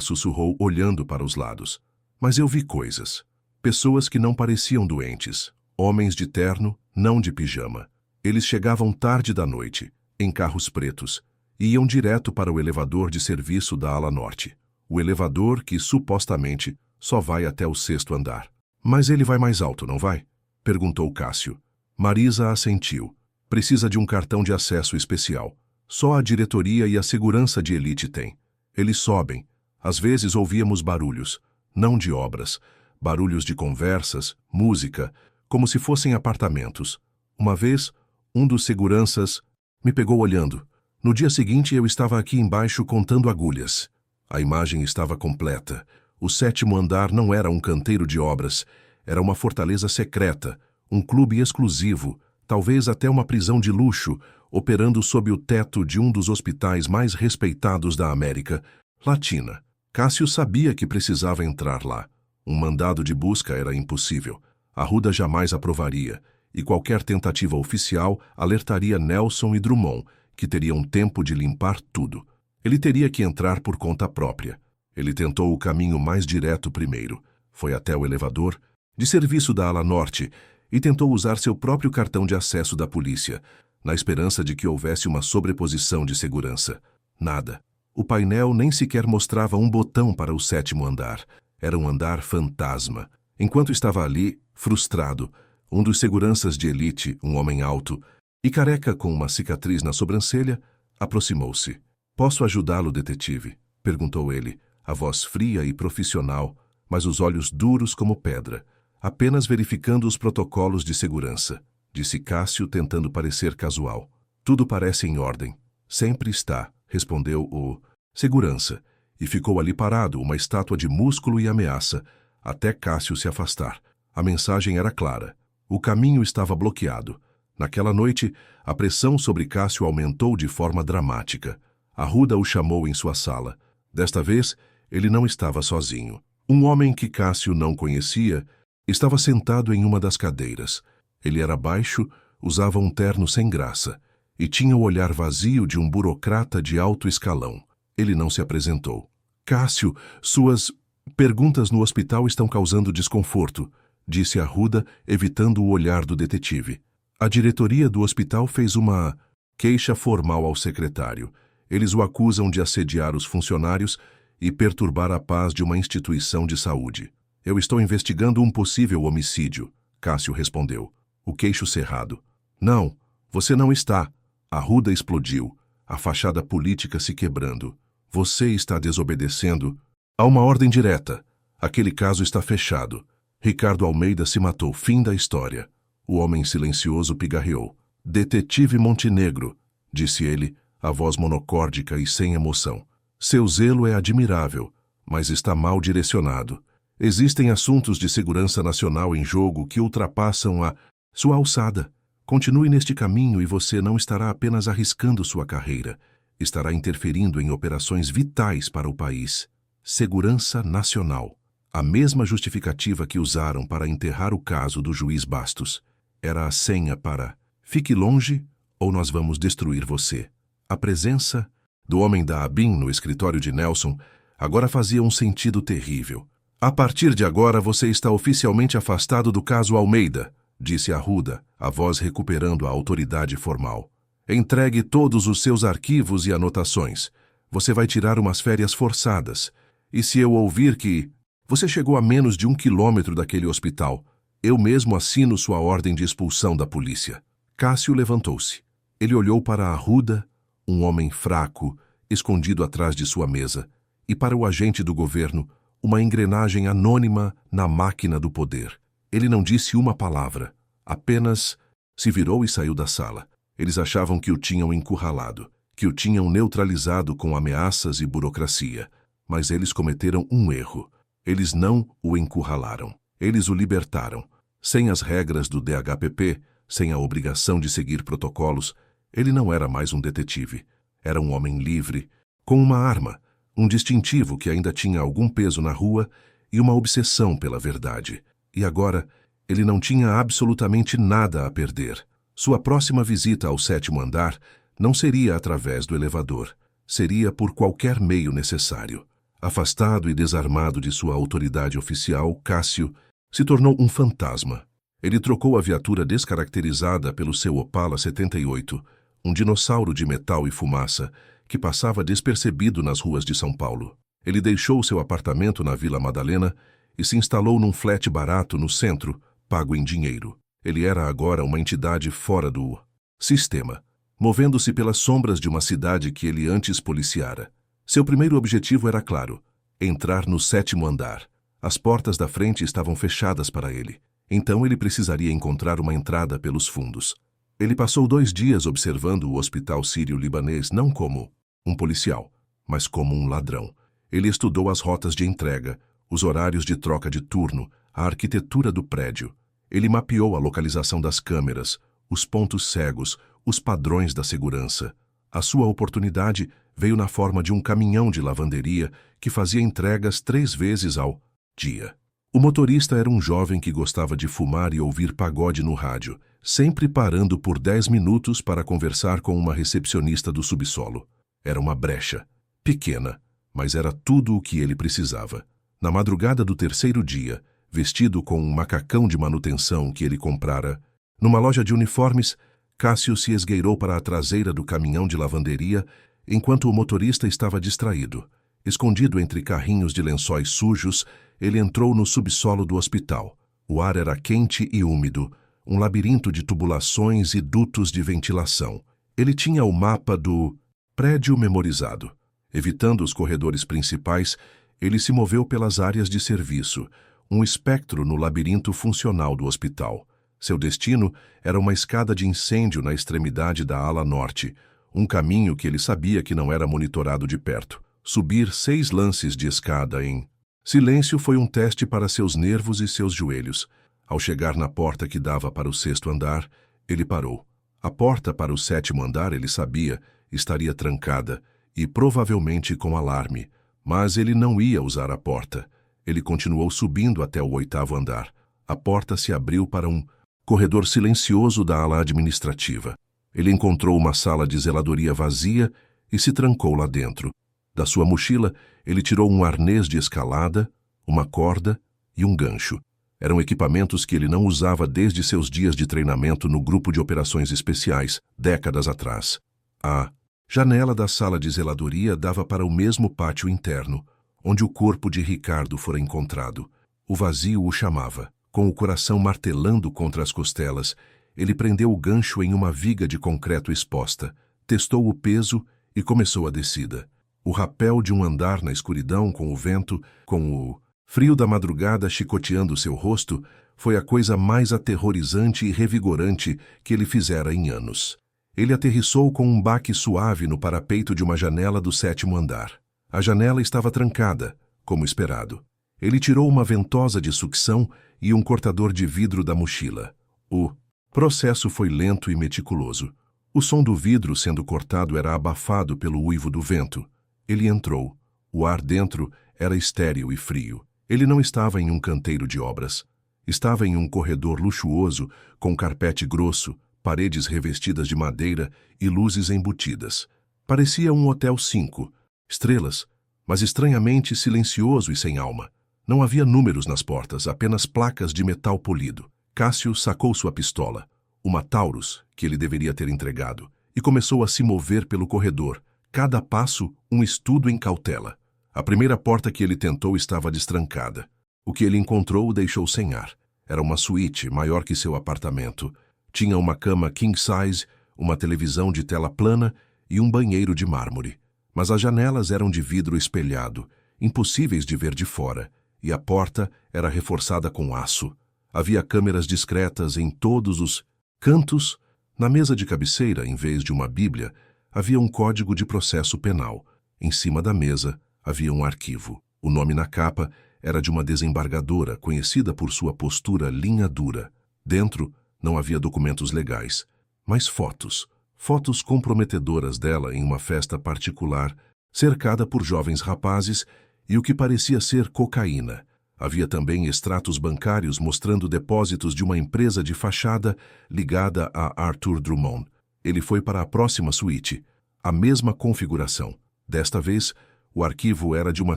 sussurrou olhando para os lados. Mas eu vi coisas. Pessoas que não pareciam doentes. Homens de terno, não de pijama. Eles chegavam tarde da noite, em carros pretos, e iam direto para o elevador de serviço da ala norte. O elevador que, supostamente, só vai até o 6º andar. Mas ele vai mais alto, não vai? Perguntou Cássio. Marisa assentiu. Precisa de um cartão de acesso especial. Só a diretoria e a segurança de elite têm. Eles sobem. Às vezes ouvíamos barulhos, não de obras, barulhos de conversas, música, como se fossem apartamentos. Uma vez, um dos seguranças me pegou olhando. No dia seguinte, eu estava aqui embaixo contando agulhas. A imagem estava completa. O 7º andar não era um canteiro de obras, era uma fortaleza secreta, um clube exclusivo, talvez até uma prisão de luxo, operando sob o teto de um dos hospitais mais respeitados da América Latina. Cássio sabia que precisava entrar lá. Um mandado de busca era impossível. Arruda jamais aprovaria, e qualquer tentativa oficial alertaria Nelson e Drummond, que teriam tempo de limpar tudo. Ele teria que entrar por conta própria. Ele tentou o caminho mais direto primeiro. Foi até o elevador, de serviço da ala norte, e tentou usar seu próprio cartão de acesso da polícia, na esperança de que houvesse uma sobreposição de segurança. Nada. O painel nem sequer mostrava um botão para o 7º andar. Era um andar fantasma. Enquanto estava ali, frustrado, um dos seguranças de elite, um homem alto e careca com uma cicatriz na sobrancelha, aproximou-se. Posso ajudá-lo, detetive? Perguntou ele, a voz fria e profissional, mas os olhos duros como pedra. Apenas verificando os protocolos de segurança, disse Cássio, tentando parecer casual. Tudo parece em ordem. Sempre está, respondeu o segurança, e ficou ali parado, uma estátua de músculo e ameaça, até Cássio se afastar. A mensagem era clara. O caminho estava bloqueado. Naquela noite, a pressão sobre Cássio aumentou de forma dramática. Arruda o chamou em sua sala. Desta vez, ele não estava sozinho. Um homem que Cássio não conhecia estava sentado em uma das cadeiras. Ele era baixo, usava um terno sem graça e tinha o olhar vazio de um burocrata de alto escalão. Ele não se apresentou. Cássio, suas perguntas no hospital estão causando desconforto, disse Arruda, evitando o olhar do detetive. A diretoria do hospital fez uma Queixa formal ao secretário. Eles o acusam de assediar os funcionários e perturbar a paz de uma instituição de saúde. Eu estou investigando um possível homicídio, Cássio respondeu. O queixo cerrado. Não, você não está. A Arruda explodiu, a fachada política se quebrando. Você está desobedecendo a uma ordem direta. Aquele caso está fechado. Ricardo Almeida se matou. Fim da história. O homem silencioso pigarreou. Detetive Montenegro, disse ele, a voz monocórdica e sem emoção. Seu zelo é admirável, mas está mal direcionado. Existem assuntos de segurança nacional em jogo que ultrapassam a sua alçada. Continue neste caminho e você não estará apenas arriscando sua carreira, estará interferindo em operações vitais para o país. Segurança nacional. A mesma justificativa que usaram para enterrar o caso do juiz Bastos. Era a senha para fique longe ou nós vamos destruir você. A presença do homem da ABIN no escritório de Nelson agora fazia um sentido terrível. A partir de agora você está oficialmente afastado do caso Almeida, disse Arruda, a voz recuperando a autoridade formal. Entregue todos os seus arquivos e anotações. Você vai tirar umas férias forçadas. E se eu ouvir que você chegou a menos de 1 quilômetro daquele hospital, eu mesmo assino sua ordem de expulsão da polícia. Cássio levantou-se. Ele olhou para Arruda, um homem fraco, escondido atrás de sua mesa, e para o agente do governo, uma engrenagem anônima na máquina do poder. Ele não disse uma palavra, apenas se virou e saiu da sala. Eles achavam que o tinham encurralado, que o tinham neutralizado com ameaças e burocracia. Mas eles cometeram um erro. Eles não o encurralaram. Eles o libertaram. Sem as regras do DHPP, sem a obrigação de seguir protocolos, ele não era mais um detetive. Era um homem livre, com uma arma, um distintivo que ainda tinha algum peso na rua e uma obsessão pela verdade. E agora, ele não tinha absolutamente nada a perder. Sua próxima visita ao 7º andar não seria através do elevador. Seria por qualquer meio necessário. Afastado e desarmado de sua autoridade oficial, Cássio se tornou um fantasma. Ele trocou a viatura descaracterizada pelo seu Opala 78, um dinossauro de metal e fumaça, que passava despercebido nas ruas de São Paulo. Ele deixou seu apartamento na Vila Madalena e se instalou num flat barato no centro, pago em dinheiro. Ele era agora uma entidade fora do sistema, movendo-se pelas sombras de uma cidade que ele antes policiara. Seu primeiro objetivo era claro: entrar no 7º andar. As portas da frente estavam fechadas para ele. Então ele precisaria encontrar uma entrada pelos fundos. Ele passou 2 dias observando o hospital sírio-libanês não como um policial, mas como um ladrão. Ele estudou as rotas de entrega, os horários de troca de turno, a arquitetura do prédio. Ele mapeou a localização das câmeras, os pontos cegos, os padrões da segurança. A sua oportunidade veio na forma de um caminhão de lavanderia que fazia entregas 3 vezes ao dia. O motorista era um jovem que gostava de fumar e ouvir pagode no rádio, sempre parando por 10 minutos para conversar com uma recepcionista do subsolo. Era uma brecha, pequena, mas era tudo o que ele precisava. Na madrugada do 3º dia, vestido com um macacão de manutenção que ele comprara, numa loja de uniformes, Cássio se esgueirou para a traseira do caminhão de lavanderia enquanto o motorista estava distraído. Escondido entre carrinhos de lençóis sujos, ele entrou no subsolo do hospital. O ar era quente e úmido, um labirinto de tubulações e dutos de ventilação. Ele tinha o mapa do prédio memorizado. Evitando os corredores principais, ele se moveu pelas áreas de serviço, um espectro no labirinto funcional do hospital. Seu destino era uma escada de incêndio na extremidade da ala norte, um caminho que ele sabia que não era monitorado de perto. Subir 6 lances de escada em silêncio foi um teste para seus nervos e seus joelhos. Ao chegar na porta que dava para o 6º andar, ele parou. A porta para o 7º andar, ele sabia, estaria trancada e provavelmente com alarme, mas ele não ia usar a porta. Ele continuou subindo até o 8º andar. A porta se abriu para um corredor silencioso da ala administrativa. Ele encontrou uma sala de zeladoria vazia e se trancou lá dentro. Da sua mochila, ele tirou um arnês de escalada, uma corda e um gancho. Eram equipamentos que ele não usava desde seus dias de treinamento no grupo de operações especiais, décadas atrás. A janela da sala de zeladoria dava para o mesmo pátio interno, onde o corpo de Ricardo fora encontrado. O vazio o chamava. Com o coração martelando contra as costelas, ele prendeu o gancho em uma viga de concreto exposta, testou o peso e começou a descida. O rapel de um andar na escuridão com o vento, com o frio da madrugada chicoteando seu rosto, foi a coisa mais aterrorizante e revigorante que ele fizera em anos. Ele aterrissou com um baque suave no parapeito de uma janela do 7º andar. A janela estava trancada, como esperado. Ele tirou uma ventosa de sucção e um cortador de vidro da mochila. O processo foi lento e meticuloso. O som do vidro sendo cortado era abafado pelo uivo do vento. Ele entrou. O ar dentro era estéril e frio. Ele não estava em um canteiro de obras. Estava em um corredor luxuoso, com carpete grosso, paredes revestidas de madeira e luzes embutidas. Parecia um hotel 5 estrelas, mas estranhamente silencioso e sem alma. Não havia números nas portas, apenas placas de metal polido. Cássio sacou sua pistola, uma Taurus, que ele deveria ter entregado, e começou a se mover pelo corredor, cada passo um estudo em cautela. A primeira porta que ele tentou estava destrancada. O que ele encontrou o deixou sem ar. Era uma suíte maior que seu apartamento. Tinha uma cama king size, uma televisão de tela plana e um banheiro de mármore. Mas as janelas eram de vidro espelhado, impossíveis de ver de fora, e a porta era reforçada com aço. Havia câmeras discretas em todos os cantos. Na mesa de cabeceira, em vez de uma bíblia, havia um código de processo penal. Em cima da mesa havia um arquivo. O nome na capa era de uma desembargadora conhecida por sua postura linha dura. Dentro não havia documentos legais, mas fotos. Fotos comprometedoras dela em uma festa particular, cercada por jovens rapazes e o que parecia ser cocaína. Havia também extratos bancários mostrando depósitos de uma empresa de fachada ligada a Arthur Drummond. Ele foi para a próxima suíte, a mesma configuração. Desta vez, o arquivo era de uma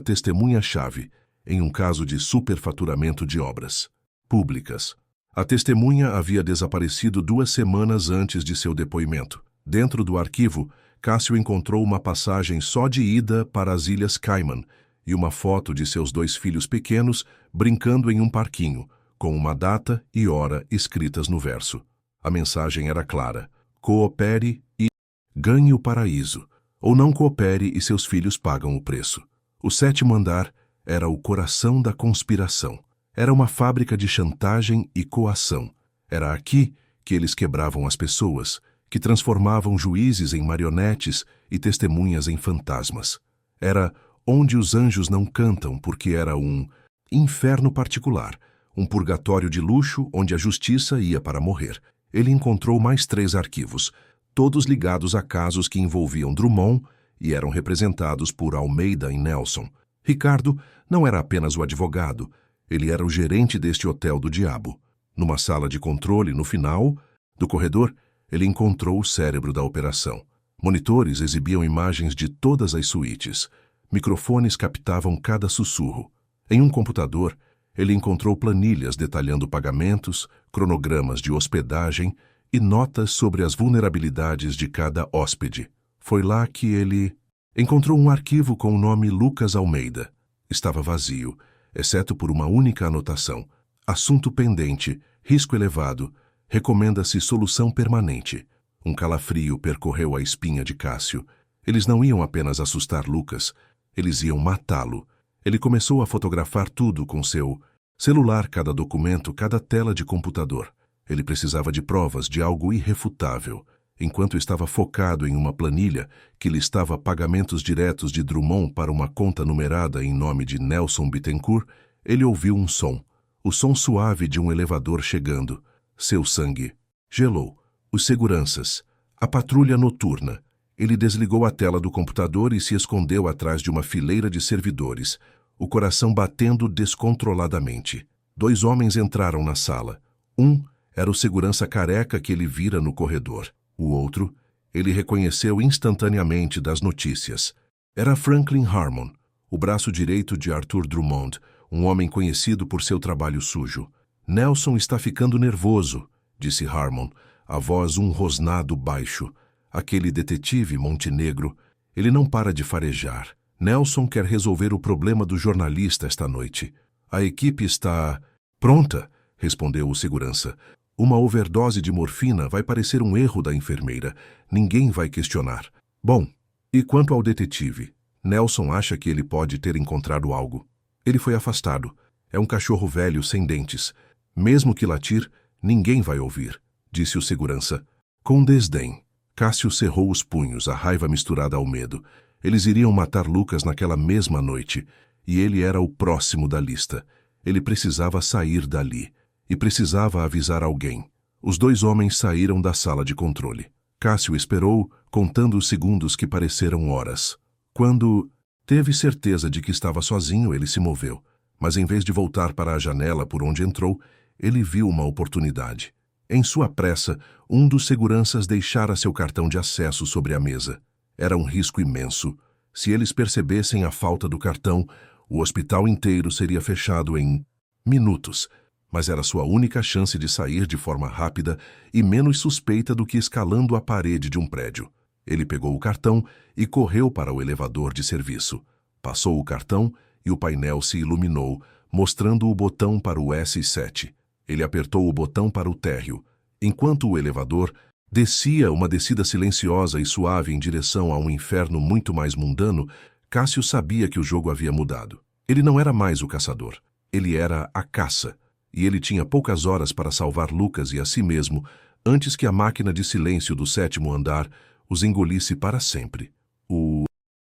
testemunha-chave, em um caso de superfaturamento de obras públicas. A testemunha havia desaparecido 2 semanas antes de seu depoimento. Dentro do arquivo, Cássio encontrou uma passagem só de ida para as Ilhas Cayman e uma foto de seus 2 filhos pequenos brincando em um parquinho, com uma data e hora escritas no verso. A mensagem era clara: coopere e ganhe o paraíso, ou não coopere e seus filhos pagam o preço. O 7º andar era o coração da conspiração. Era uma fábrica de chantagem e coação. Era aqui que eles quebravam as pessoas, que transformavam juízes em marionetes e testemunhas em fantasmas. Era onde os anjos não cantam, porque era um inferno particular, um purgatório de luxo onde a justiça ia para morrer. Ele encontrou mais 3 arquivos, todos ligados a casos que envolviam Drummond e eram representados por Almeida e Nelson. Ricardo não era apenas o advogado, ele era o gerente deste hotel do diabo. Numa sala de controle, no final do corredor, ele encontrou o cérebro da operação. Monitores exibiam imagens de todas as suítes. Microfones captavam cada sussurro. Em um computador, ele encontrou planilhas detalhando pagamentos, cronogramas de hospedagem e notas sobre as vulnerabilidades de cada hóspede. Foi lá que ele encontrou um arquivo com o nome Lucas Almeida. Estava vazio, exceto por uma única anotação: assunto pendente, risco elevado, recomenda-se solução permanente. Um calafrio percorreu a espinha de Cássio. Eles não iam apenas assustar Lucas, eles iam matá-lo. Ele começou a fotografar tudo com seu celular, cada documento, cada tela de computador. Ele precisava de provas, de algo irrefutável. Enquanto estava focado em uma planilha que listava pagamentos diretos de Drummond para uma conta numerada em nome de Nelson Bittencourt, ele ouviu um som. O som suave de um elevador chegando. Seu sangue gelou. Os seguranças. A patrulha noturna. Ele desligou a tela do computador e se escondeu atrás de uma fileira de servidores, o coração batendo descontroladamente. 2 homens entraram na sala. Um era o segurança careca que ele vira no corredor. O outro, ele reconheceu instantaneamente das notícias. Era Franklin Harmon, o braço direito de Arthur Drummond, um homem conhecido por seu trabalho sujo. Nelson está ficando nervoso, disse Harmon, a voz um rosnado baixo. Aquele detetive Montenegro, ele não para de farejar. Nelson quer resolver o problema do jornalista esta noite. A equipe está pronta, respondeu o segurança. Uma overdose de morfina vai parecer um erro da enfermeira. Ninguém vai questionar. Bom, e quanto ao detetive? Nelson acha que ele pode ter encontrado algo. Ele foi afastado. É um cachorro velho sem dentes. Mesmo que latir, ninguém vai ouvir, disse o segurança. Com desdém, Cássio cerrou os punhos, a raiva misturada ao medo. Eles iriam matar Lucas naquela mesma noite, e ele era o próximo da lista. Ele precisava sair dali, e precisava avisar alguém. Os dois homens saíram da sala de controle. Cássio esperou, contando os segundos que pareceram horas. Quando teve certeza de que estava sozinho, ele se moveu. Mas em vez de voltar para a janela por onde entrou, ele viu uma oportunidade. Em sua pressa, um dos seguranças deixara seu cartão de acesso sobre a mesa. Era um risco imenso. Se eles percebessem a falta do cartão, o hospital inteiro seria fechado em minutos. Mas era sua única chance de sair de forma rápida e menos suspeita do que escalando a parede de um prédio. Ele pegou o cartão e correu para o elevador de serviço. Passou o cartão e o painel se iluminou, mostrando o botão para o S7. Ele apertou o botão para o térreo. Enquanto o elevador descia uma descida silenciosa e suave em direção a um inferno muito mais mundano, Cássio sabia que o jogo havia mudado. Ele não era mais o caçador. Ele era a caça. E ele tinha poucas horas para salvar Lucas e a si mesmo, antes que a máquina de silêncio do 7º andar os engolisse para sempre. O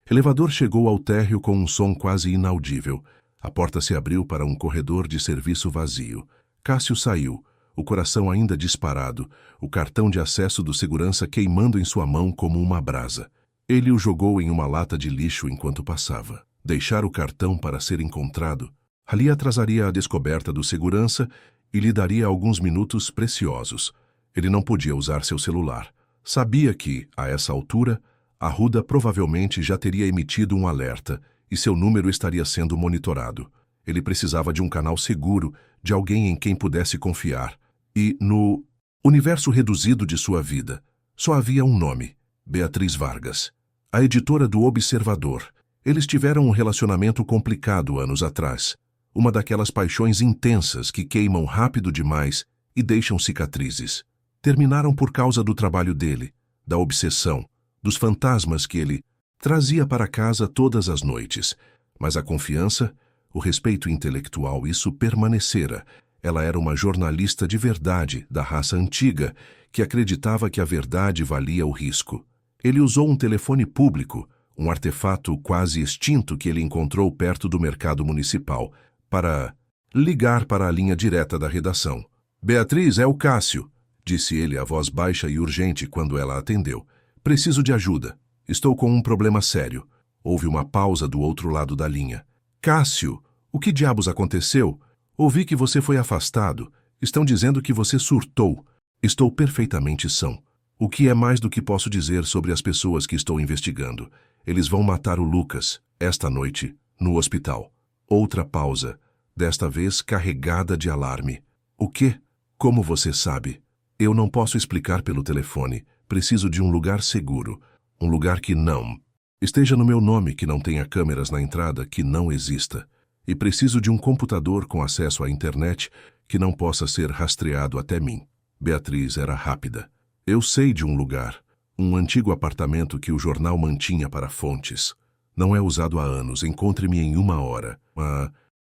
elevador chegou ao térreo com um som quase inaudível. A porta se abriu para um corredor de serviço vazio. Cássio saiu, o coração ainda disparado, o cartão de acesso do segurança queimando em sua mão como uma brasa. Ele o jogou em uma lata de lixo enquanto passava. Deixar o cartão para ser encontrado ali atrasaria a descoberta do segurança e lhe daria alguns minutos preciosos. Ele não podia usar seu celular. Sabia que, a essa altura, a Ruda provavelmente já teria emitido um alerta e seu número estaria sendo monitorado. Ele precisava de um canal seguro, de alguém em quem pudesse confiar. E, no universo reduzido de sua vida, só havia um nome: Beatriz Vargas, a editora do Observador. Eles tiveram um relacionamento complicado anos atrás. Uma daquelas paixões intensas que queimam rápido demais e deixam cicatrizes. Terminaram por causa do trabalho dele, da obsessão, dos fantasmas que ele trazia para casa todas as noites. Mas a confiança, o respeito intelectual, isso permanecera. Ela era uma jornalista de verdade, da raça antiga, que acreditava que a verdade valia o risco. Ele usou um telefone público, um artefato quase extinto que ele encontrou perto do mercado municipal, para ligar para a linha direta da redação. "Beatriz, é o Cássio", disse ele a voz baixa e urgente quando ela atendeu. "Preciso de ajuda. Estou com um problema sério." Houve uma pausa do outro lado da linha. "Cássio, o que diabos aconteceu? Ouvi que você foi afastado. Estão dizendo que você surtou. Estou perfeitamente são. O que é mais do que posso dizer sobre as pessoas que estou investigando? Eles vão matar o Lucas, esta noite, no hospital." Outra pausa, desta vez carregada de alarme. "O quê? Como você sabe?" "Eu não posso explicar pelo telefone. Preciso de um lugar seguro. Um lugar que não esteja no meu nome, que não tenha câmeras na entrada, que não exista. E preciso de um computador com acesso à internet que não possa ser rastreado até mim." Beatriz era rápida. "Eu sei de um lugar. Um antigo apartamento que o jornal mantinha para fontes. Não é usado há anos. Encontre-me em 1 hora.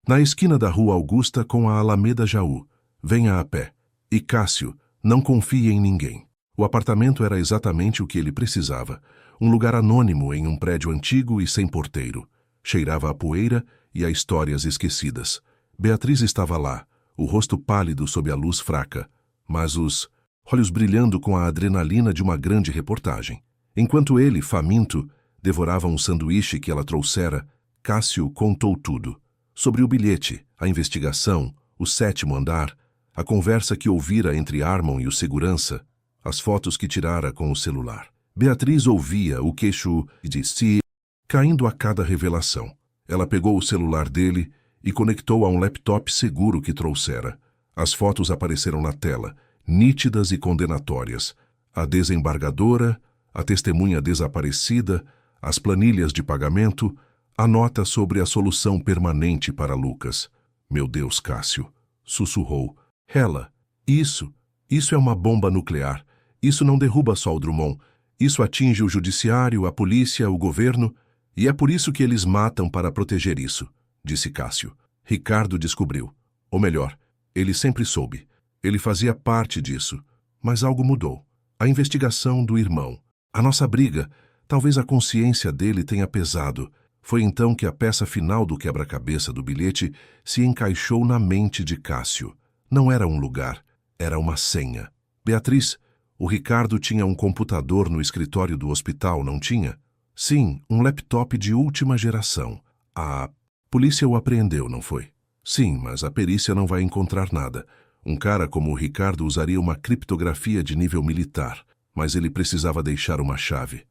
Na esquina da Rua Augusta com a Alameda Jaú. Venha a pé. E Cássio, não confie em ninguém." O apartamento era exatamente o que ele precisava. Um lugar anônimo em um prédio antigo e sem porteiro. Cheirava a poeira e a histórias esquecidas. Beatriz estava lá, o rosto pálido sob a luz fraca, mas os olhos brilhando com a adrenalina de uma grande reportagem. Enquanto ele, faminto, devorava um sanduíche que ela trouxera, Cássio contou tudo. Sobre o bilhete, a investigação, o 7º andar, a conversa que ouvira entre Armon e o segurança, as fotos que tirara com o celular. Beatriz ouvia o queixo de si caindo a cada revelação. Ela pegou o celular dele e conectou a um laptop seguro que trouxera. As fotos apareceram na tela, nítidas e condenatórias. A desembargadora, A testemunha desaparecida, as planilhas de pagamento, a nota sobre a solução permanente para Lucas. Meu Deus, Cássio, sussurrou. Ela, isso é uma bomba nuclear. Isso não derruba só o Drummond. Isso atinge o judiciário, a polícia, o governo, e é por isso que eles matam para proteger isso, disse Cássio. Ricardo descobriu. Ou melhor, ele sempre soube. Ele fazia parte disso. Mas algo mudou. A investigação do irmão. A nossa briga. Talvez a consciência dele tenha pesado. Foi então que a peça final do quebra-cabeça do bilhete se encaixou na mente de Cássio. Não era um lugar, era uma senha. Beatriz, o Ricardo tinha um computador no escritório do hospital, não tinha? Sim, um laptop de última geração. A polícia o apreendeu, não foi? Sim, mas a perícia não vai encontrar nada. Um cara como o Ricardo usaria uma criptografia de nível militar, mas ele precisava deixar uma chave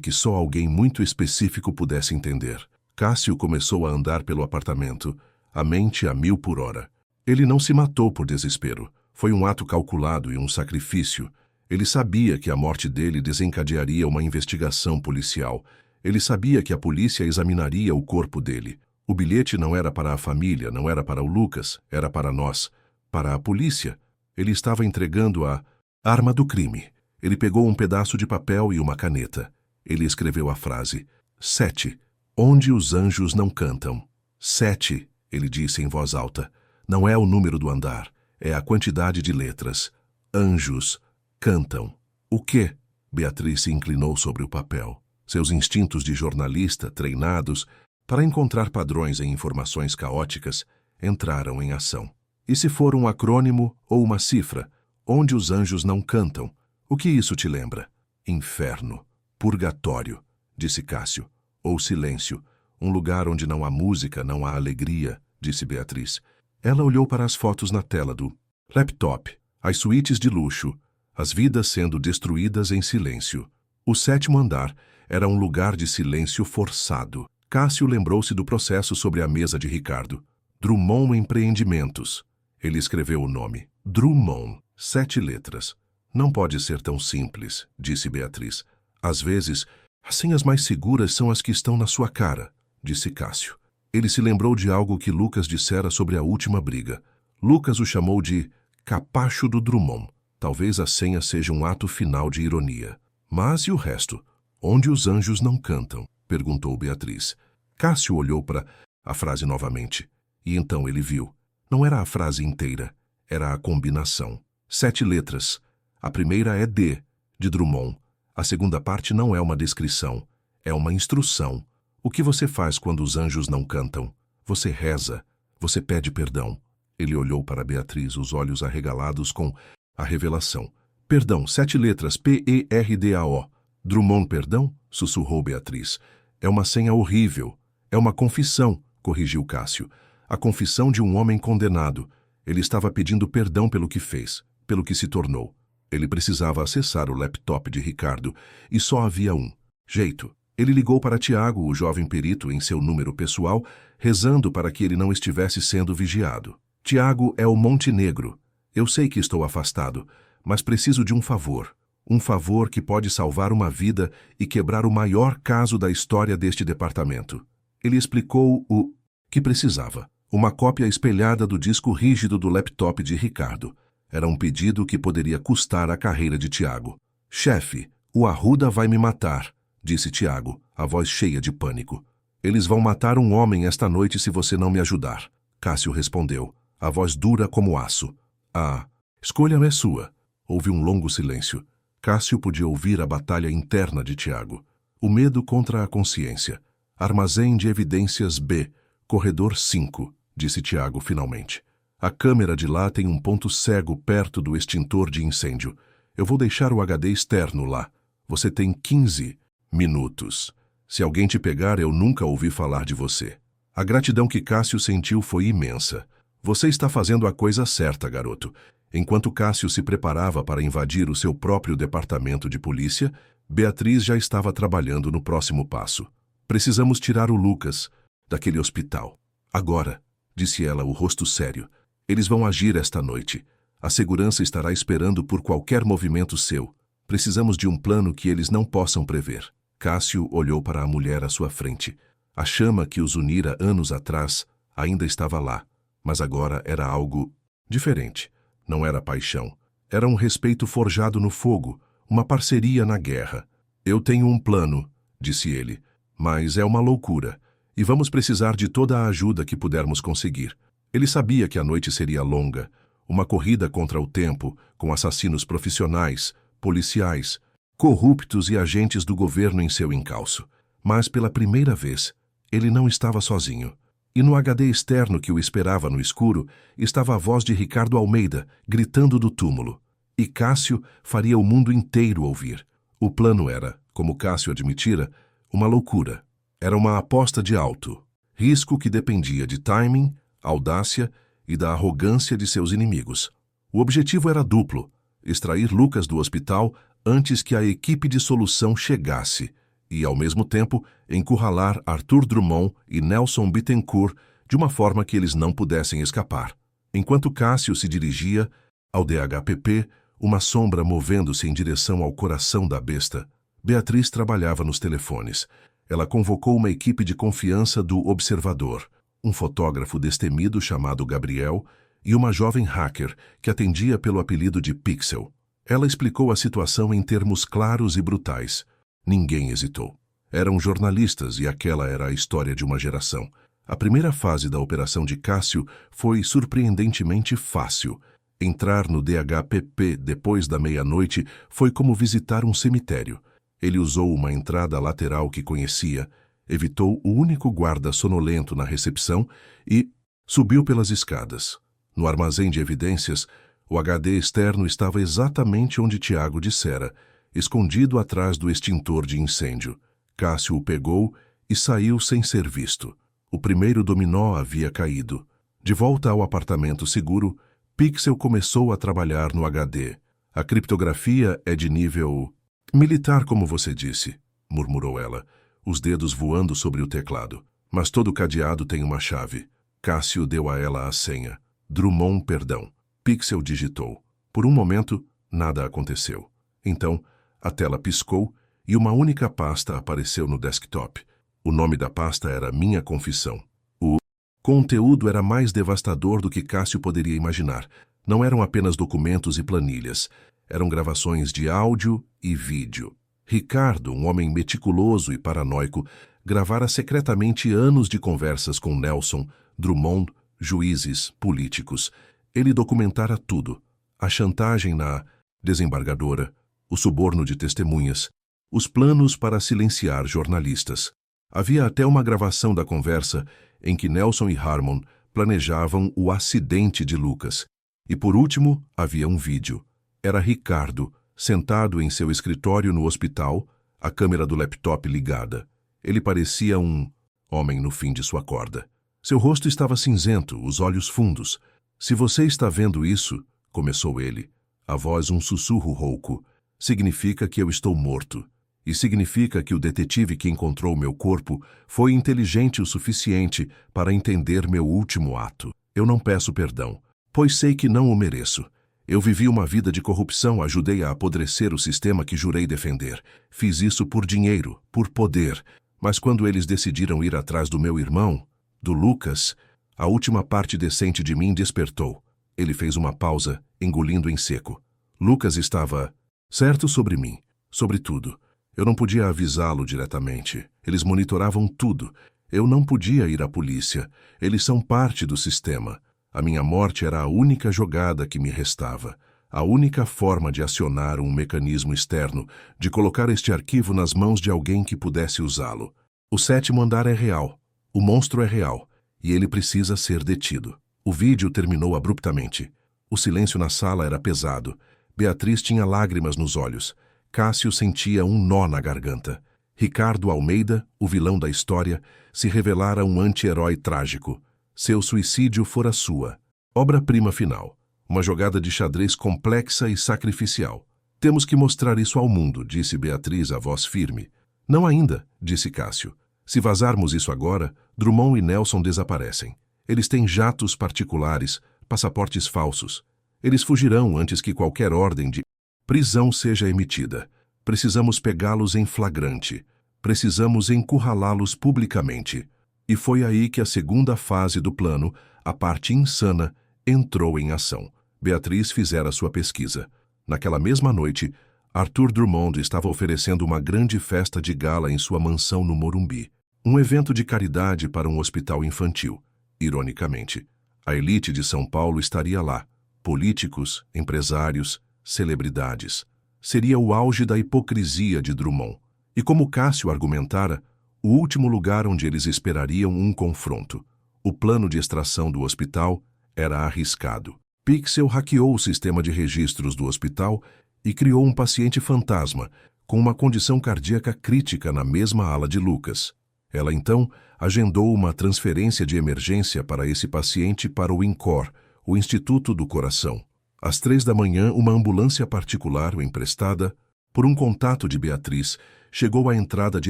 que só alguém muito específico pudesse entender. Cássio começou a andar pelo apartamento, a mente a 1000 por hora. Ele não se matou por desespero. Foi um ato calculado e um sacrifício. Ele sabia que a morte dele desencadearia uma investigação policial. Ele sabia que a polícia examinaria o corpo dele. O bilhete não era para a família, não era para o Lucas, era para nós, para a polícia. Ele estava entregando a arma do crime. Ele pegou um pedaço de papel e uma caneta. Ele escreveu a frase: 7. Onde os anjos não cantam. 7, ele disse em voz alta. Não é o número do andar, é a quantidade de letras. Anjos cantam. O quê? Beatriz se inclinou sobre o papel. Seus instintos de jornalista, treinados para encontrar padrões em informações caóticas, entraram em ação. E se for um acrônimo ou uma cifra, onde os anjos não cantam, o que isso te lembra? Inferno, purgatório, disse Cássio. Ou silêncio, um lugar onde não há música, não há alegria, disse Beatriz. Ela olhou para as fotos na tela do laptop, as suítes de luxo, as vidas sendo destruídas em silêncio. O 7º andar era um lugar de silêncio forçado. Cássio lembrou-se do processo sobre a mesa de Ricardo. Drummond Empreendimentos. Ele escreveu o nome. Drummond, 7 letras. Não pode ser tão simples, disse Beatriz. Às vezes, as senhas mais seguras são as que estão na sua cara, disse Cássio. Ele se lembrou de algo que Lucas dissera sobre a última briga. Lucas o chamou de capacho do Drummond. Talvez a senha seja um ato final de ironia. Mas e o resto? Onde os anjos não cantam? Perguntou Beatriz. Cássio olhou para a frase novamente. E então ele viu. Não era a frase inteira, era a combinação. 7 letras. A primeira é D, de Drummond. A segunda parte não é uma descrição, é uma instrução. O que você faz quando os anjos não cantam? Você reza, você pede perdão. Ele olhou para Beatriz, os olhos arregalados com a revelação. Perdão, 7 letras, P-E-R-D-A-O. Drummond, perdão? Sussurrou Beatriz. É uma senha horrível. É uma confissão, corrigiu Cássio. A confissão de um homem condenado. Ele estava pedindo perdão pelo que fez, pelo que se tornou. Ele precisava acessar o laptop de Ricardo, e só havia um jeito. Ele ligou para Tiago, o jovem perito, em seu número pessoal, rezando para que ele não estivesse sendo vigiado. Tiago é o Montenegro. Eu sei que estou afastado, mas preciso de um favor. Um favor que pode salvar uma vida e quebrar o maior caso da história deste departamento. Ele explicou o que precisava. Uma cópia espelhada do disco rígido do laptop de Ricardo. Era um pedido que poderia custar a carreira de Tiago. Chefe, o Arruda vai me matar, disse Tiago, a voz cheia de pânico. Eles vão matar um homem esta noite se você não me ajudar. Cássio respondeu, a voz dura como aço. A escolha é sua. Houve um longo silêncio. Cássio podia ouvir a batalha interna de Tiago. O medo contra a consciência. Armazém de evidências B, corredor 5, disse Tiago finalmente. A câmera de lá tem um ponto cego perto do extintor de incêndio. Eu vou deixar o HD externo lá. Você tem 15 minutos. Se alguém te pegar, eu nunca ouvi falar de você. A gratidão que Cássio sentiu foi imensa. Você está fazendo a coisa certa, garoto. Enquanto Cássio se preparava para invadir o seu próprio departamento de polícia, Beatriz já estava trabalhando no próximo passo. Precisamos tirar o Lucas daquele hospital. Agora, disse ela, o rosto sério. Eles vão agir esta noite. A segurança estará esperando por qualquer movimento seu. Precisamos de um plano que eles não possam prever. Cássio olhou para a mulher à sua frente. A chama que os unira anos atrás ainda estava lá, mas agora era algo diferente. Não era paixão. Era um respeito forjado no fogo, uma parceria na guerra. Eu tenho um plano, disse ele, mas é uma loucura, e vamos precisar de toda a ajuda que pudermos conseguir. Ele sabia que a noite seria longa, uma corrida contra o tempo, com assassinos profissionais, policiais, corruptos e agentes do governo em seu encalço. Mas, pela primeira vez, ele não estava sozinho. E no HD externo que o esperava no escuro, estava a voz de Ricardo Almeida, gritando do túmulo. E Cássio faria o mundo inteiro ouvir. O plano era, como Cássio admitira, uma loucura. Era uma aposta de alto, risco que dependia de timing, audácia e da arrogância de seus inimigos. O objetivo era duplo: extrair Lucas do hospital antes que a equipe de solução chegasse e, ao mesmo tempo, encurralar Arthur Drummond e Nelson Bittencourt de uma forma que eles não pudessem escapar. Enquanto Cássio se dirigia ao DHPP, uma sombra movendo-se em direção ao coração da besta, Beatriz trabalhava nos telefones. Ela convocou uma equipe de confiança do Observador, um fotógrafo destemido chamado Gabriel e uma jovem hacker que atendia pelo apelido de Pixel. Ela explicou a situação em termos claros e brutais. Ninguém hesitou. Eram jornalistas e aquela era a história de uma geração. A primeira fase da operação de Cássio foi surpreendentemente fácil. Entrar no DHPP depois da meia-noite foi como visitar um cemitério. Ele usou uma entrada lateral que conhecia, evitou o único guarda sonolento na recepção e subiu pelas escadas. No armazém de evidências, o HD externo estava exatamente onde Tiago dissera, escondido atrás do extintor de incêndio. Cássio o pegou e saiu sem ser visto. O primeiro dominó havia caído. De volta ao apartamento seguro, Pixel começou a trabalhar no HD. A criptografia é de nível militar, como você disse, murmurou ela, os dedos voando sobre o teclado. Mas todo cadeado tem uma chave. Cássio deu a ela a senha. Drummond, perdão. Pixel digitou. Por um momento, nada aconteceu. Então, a tela piscou e uma única pasta apareceu no desktop. O nome da pasta era Minha Confissão. O conteúdo era mais devastador do que Cássio poderia imaginar. Não eram apenas documentos e planilhas. Eram gravações de áudio e vídeo. Ricardo, um homem meticuloso e paranoico, gravara secretamente anos de conversas com Nelson, Drummond, juízes, políticos. Ele documentara tudo. A chantagem na desembargadora, o suborno de testemunhas, os planos para silenciar jornalistas. Havia até uma gravação da conversa em que Nelson e Harmon planejavam o acidente de Lucas. E por último, havia um vídeo. Era Ricardo, sentado em seu escritório no hospital, a câmera do laptop ligada. Ele parecia um homem no fim de sua corda. Seu rosto estava cinzento, os olhos fundos. Se você está vendo isso, começou ele, a voz um sussurro rouco, significa que eu estou morto. E significa que o detetive que encontrou meu corpo foi inteligente o suficiente para entender meu último ato. Eu não peço perdão, pois sei que não o mereço. Eu vivi uma vida de corrupção, ajudei a apodrecer o sistema que jurei defender. Fiz isso por dinheiro, por poder. Mas quando eles decidiram ir atrás do meu irmão, do Lucas, a última parte decente de mim despertou. Ele fez uma pausa, engolindo em seco. Lucas estava certo sobre mim, sobre tudo. Eu não podia avisá-lo diretamente. Eles monitoravam tudo. Eu não podia ir à polícia. Eles são parte do sistema. A minha morte era a única jogada que me restava, a única forma de acionar um mecanismo externo, de colocar este arquivo nas mãos de alguém que pudesse usá-lo. O sétimo andar é real, o monstro é real, e ele precisa ser detido. O vídeo terminou abruptamente. O silêncio na sala era pesado. Beatriz tinha lágrimas nos olhos. Cássio sentia um nó na garganta. Ricardo Almeida, o vilão da história, se revelara um anti-herói trágico. Seu suicídio fora sua. Obra-prima final. Uma jogada de xadrez complexa e sacrificial. Temos que mostrar isso ao mundo, disse Beatriz, a voz firme. Não ainda, disse Cássio. Se vazarmos isso agora, Drummond e Nelson desaparecem. Eles têm jatos particulares, passaportes falsos. Eles fugirão antes que qualquer ordem de prisão seja emitida. Precisamos pegá-los em flagrante. Precisamos encurralá-los publicamente. E foi aí que a segunda fase do plano, a parte insana, entrou em ação. Beatriz fizera sua pesquisa. Naquela mesma noite, Arthur Drummond estava oferecendo uma grande festa de gala em sua mansão no Morumbi. Um evento de caridade para um hospital infantil. Ironicamente, a elite de São Paulo estaria lá. Políticos, empresários, celebridades. Seria o auge da hipocrisia de Drummond. E como Cássio argumentara, o último lugar onde eles esperariam um confronto. O plano de extração do hospital era arriscado. Pixel hackeou o sistema de registros do hospital e criou um paciente fantasma com uma condição cardíaca crítica na mesma ala de Lucas. Ela então agendou uma transferência de emergência para esse paciente para o INCOR, o Instituto do Coração. Às 3 da manhã, uma ambulância particular emprestada por um contato de Beatriz chegou à entrada de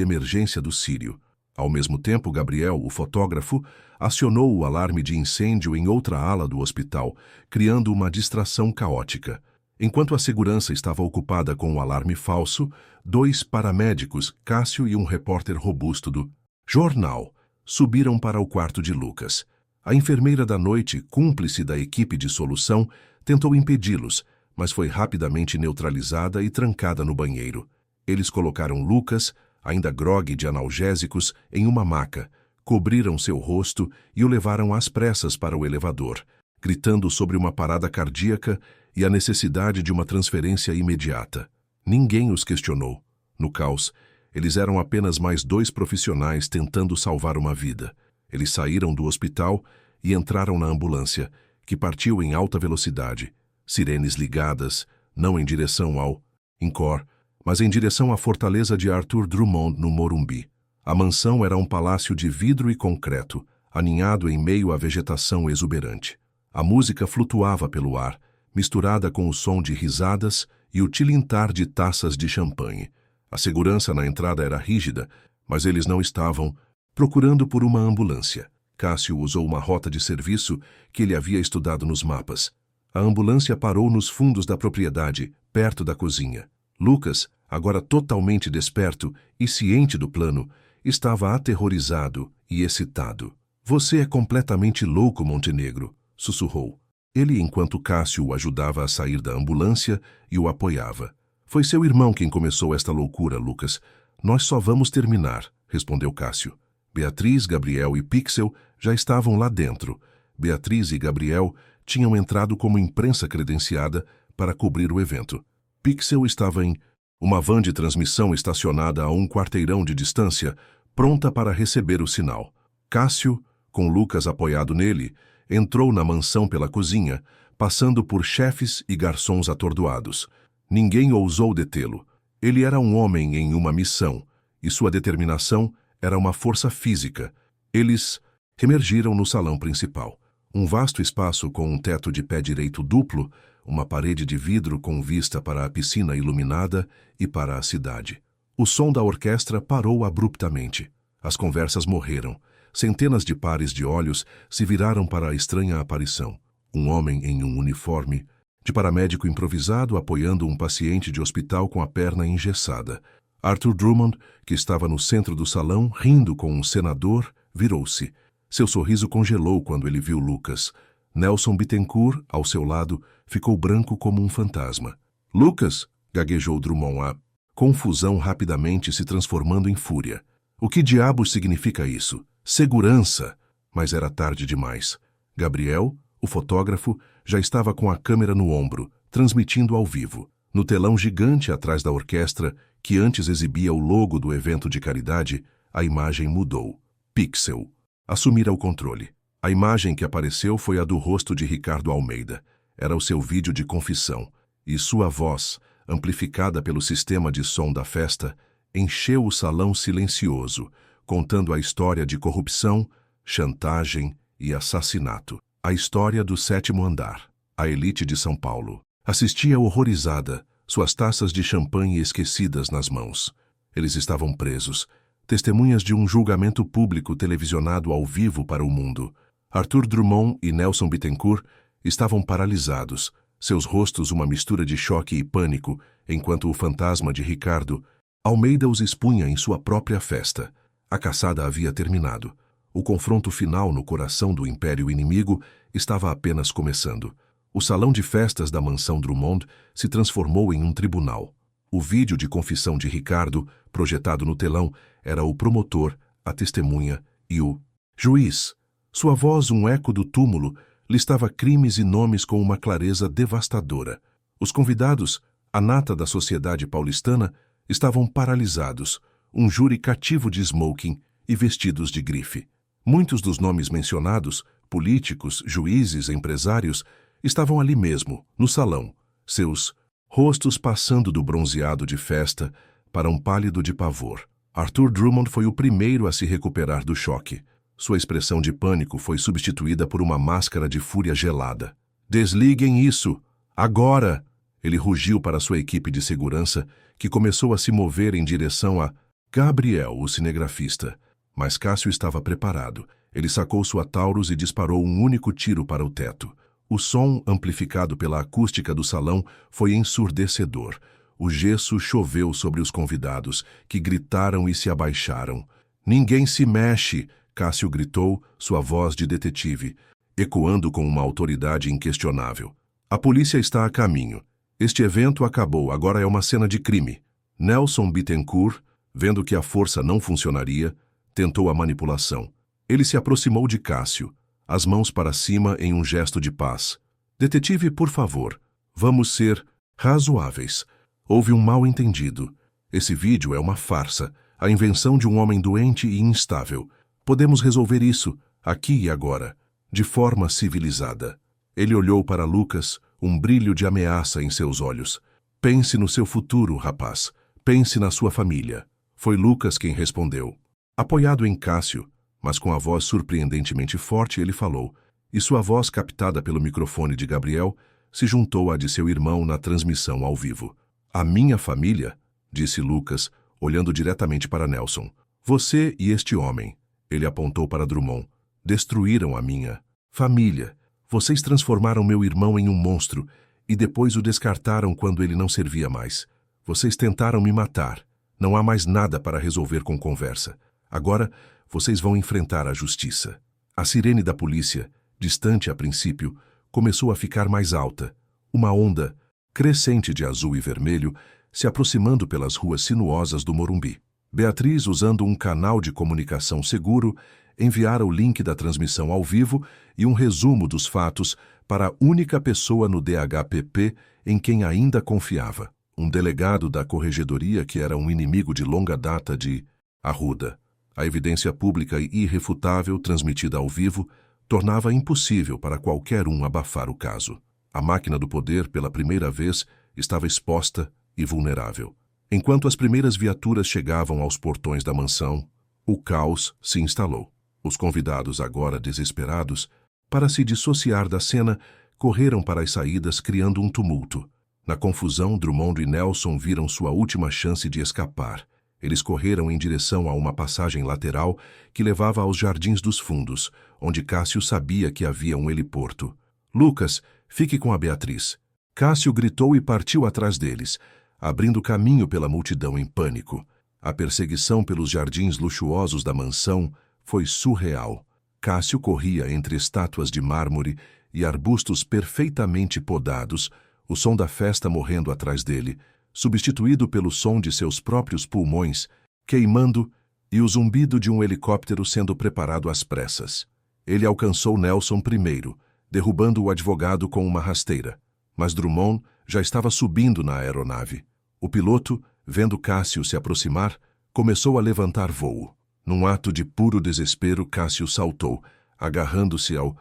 emergência do Sírio. Ao mesmo tempo, Gabriel, o fotógrafo, acionou o alarme de incêndio em outra ala do hospital, criando uma distração caótica. Enquanto a segurança estava ocupada com o alarme falso, 2 paramédicos, Cássio e um repórter robusto do jornal, subiram para o quarto de Lucas. A enfermeira da noite, cúmplice da equipe de solução, tentou impedi-los, mas foi rapidamente neutralizada e trancada no banheiro. Eles colocaram Lucas, ainda grogue de analgésicos, em uma maca, cobriram seu rosto e o levaram às pressas para o elevador, gritando sobre uma parada cardíaca e a necessidade de uma transferência imediata. Ninguém os questionou. No caos, eles eram apenas mais 2 profissionais tentando salvar uma vida. Eles saíram do hospital e entraram na ambulância, que partiu em alta velocidade, sirenes ligadas, não em direção ao INCOR, mas em direção à fortaleza de Arthur Drummond no Morumbi. A mansão era um palácio de vidro e concreto, aninhado em meio à vegetação exuberante. A música flutuava pelo ar, misturada com o som de risadas e o tilintar de taças de champanhe. A segurança na entrada era rígida, mas eles não estavam procurando por uma ambulância. Cássio usou uma rota de serviço que ele havia estudado nos mapas. A ambulância parou nos fundos da propriedade, perto da cozinha. Lucas, agora totalmente desperto e ciente do plano, estava aterrorizado e excitado. "Você é completamente louco, Montenegro", sussurrou. Ele, enquanto Cássio o ajudava a sair da ambulância e o apoiava. "Foi seu irmão quem começou esta loucura, Lucas. Nós só vamos terminar", respondeu Cássio. Beatriz, Gabriel e Pixel já estavam lá dentro. Beatriz e Gabriel tinham entrado como imprensa credenciada para cobrir o evento. Pixel estava em uma van de transmissão estacionada a um quarteirão de distância, pronta para receber o sinal. Cássio, com Lucas apoiado nele, entrou na mansão pela cozinha, passando por chefes e garçons atordoados. Ninguém ousou detê-lo. Ele era um homem em uma missão, e sua determinação era uma força física. Eles emergiram no salão principal. Um vasto espaço com um teto de pé direito duplo, uma parede de vidro com vista para a piscina iluminada e para a cidade. O som da orquestra parou abruptamente. As conversas morreram. Centenas de pares de olhos se viraram para a estranha aparição. Um homem em um uniforme de paramédico improvisado apoiando um paciente de hospital com a perna engessada. Arthur Drummond, que estava no centro do salão, rindo com um senador, virou-se. Seu sorriso congelou quando ele viu Lucas. Nelson Bittencourt, ao seu lado, ficou branco como um fantasma. "Lucas", gaguejou Drummond, a confusão rapidamente se transformando em fúria. "O que diabos significa isso? Segurança!" Mas era tarde demais. Gabriel, o fotógrafo, já estava com a câmera no ombro, transmitindo ao vivo. No telão gigante atrás da orquestra, que antes exibia o logo do evento de caridade, a imagem mudou. Pixel assumira o controle. A imagem que apareceu foi a do rosto de Ricardo Almeida. Era o seu vídeo de confissão, e sua voz, amplificada pelo sistema de som da festa, encheu o salão silencioso, contando a história de corrupção, chantagem e assassinato. A história do 7º andar. A elite de São Paulo assistia horrorizada, suas taças de champanhe esquecidas nas mãos. Eles estavam presos, testemunhas de um julgamento público televisionado ao vivo para o mundo. Arthur Drummond e Nelson Bittencourt estavam paralisados, seus rostos uma mistura de choque e pânico, enquanto o fantasma de Ricardo Almeida os expunha em sua própria festa. A caçada havia terminado. O confronto final no coração do império inimigo estava apenas começando. O salão de festas da mansão Drummond se transformou em um tribunal. O vídeo de confissão de Ricardo, projetado no telão, era o promotor, a testemunha e o juiz. Sua voz, um eco do túmulo, listava crimes e nomes com uma clareza devastadora. Os convidados, a nata da sociedade paulistana, estavam paralisados, um júri cativo de smoking e vestidos de grife. Muitos dos nomes mencionados, políticos, juízes, empresários, estavam ali mesmo, no salão, seus rostos passando do bronzeado de festa para um pálido de pavor. Arthur Drummond foi o primeiro a se recuperar do choque. Sua expressão de pânico foi substituída por uma máscara de fúria gelada. "Desliguem isso! Agora!" Ele rugiu para sua equipe de segurança, que começou a se mover em direção a Gabriel, o cinegrafista. Mas Cássio estava preparado. Ele sacou sua Taurus e disparou um único tiro para o teto. O som, amplificado pela acústica do salão, foi ensurdecedor. O gesso choveu sobre os convidados, que gritaram e se abaixaram. "Ninguém se mexe!" Cássio gritou, sua voz de detetive, ecoando com uma autoridade inquestionável. "A polícia está a caminho. Este evento acabou, agora é uma cena de crime." Nelson Bittencourt, vendo que a força não funcionaria, tentou a manipulação. Ele se aproximou de Cássio, as mãos para cima em um gesto de paz. "Detetive, por favor, vamos ser razoáveis. Houve um mal-entendido. Esse vídeo é uma farsa, a invenção de um homem doente e instável. Podemos resolver isso, aqui e agora, de forma civilizada." Ele olhou para Lucas, um brilho de ameaça em seus olhos. "Pense no seu futuro, rapaz. Pense na sua família." Foi Lucas quem respondeu. Apoiado em Cássio, mas com a voz surpreendentemente forte, ele falou, e sua voz, captada pelo microfone de Gabriel, se juntou à de seu irmão na transmissão ao vivo. "A minha família?" disse Lucas, olhando diretamente para Nelson. "Você e este homem," ele apontou para Drummond, "destruíram a minha família. Vocês transformaram meu irmão em um monstro e depois o descartaram quando ele não servia mais. Vocês tentaram me matar. Não há mais nada para resolver com conversa. Agora, vocês vão enfrentar a justiça." A sirene da polícia, distante a princípio, começou a ficar mais alta. Uma onda crescente de azul e vermelho se aproximando pelas ruas sinuosas do Morumbi. Beatriz, usando um canal de comunicação seguro, enviara o link da transmissão ao vivo e um resumo dos fatos para a única pessoa no DHPP em quem ainda confiava, um delegado da corregedoria que era um inimigo de longa data de Arruda. A evidência pública e irrefutável transmitida ao vivo tornava impossível para qualquer um abafar o caso. A máquina do poder, pela primeira vez, estava exposta e vulnerável. Enquanto as primeiras viaturas chegavam aos portões da mansão, o caos se instalou. Os convidados, agora desesperados, para se dissociar da cena, correram para as saídas criando um tumulto. Na confusão, Drummond e Nelson viram sua última chance de escapar. Eles correram em direção a uma passagem lateral que levava aos Jardins dos Fundos, onde Cássio sabia que havia um heliporto. "Lucas, fique com a Beatriz." Cássio gritou e partiu atrás deles, abrindo caminho pela multidão em pânico. A perseguição pelos jardins luxuosos da mansão foi surreal. Cássio corria entre estátuas de mármore e arbustos perfeitamente podados, o som da festa morrendo atrás dele, substituído pelo som de seus próprios pulmões, queimando, e o zumbido de um helicóptero sendo preparado às pressas. Ele alcançou Nelson primeiro, derrubando o advogado com uma rasteira. Mas Drummond já estava subindo na aeronave. O piloto, vendo Cássio se aproximar, começou a levantar voo. Num ato de puro desespero, Cássio saltou, agarrando-se ao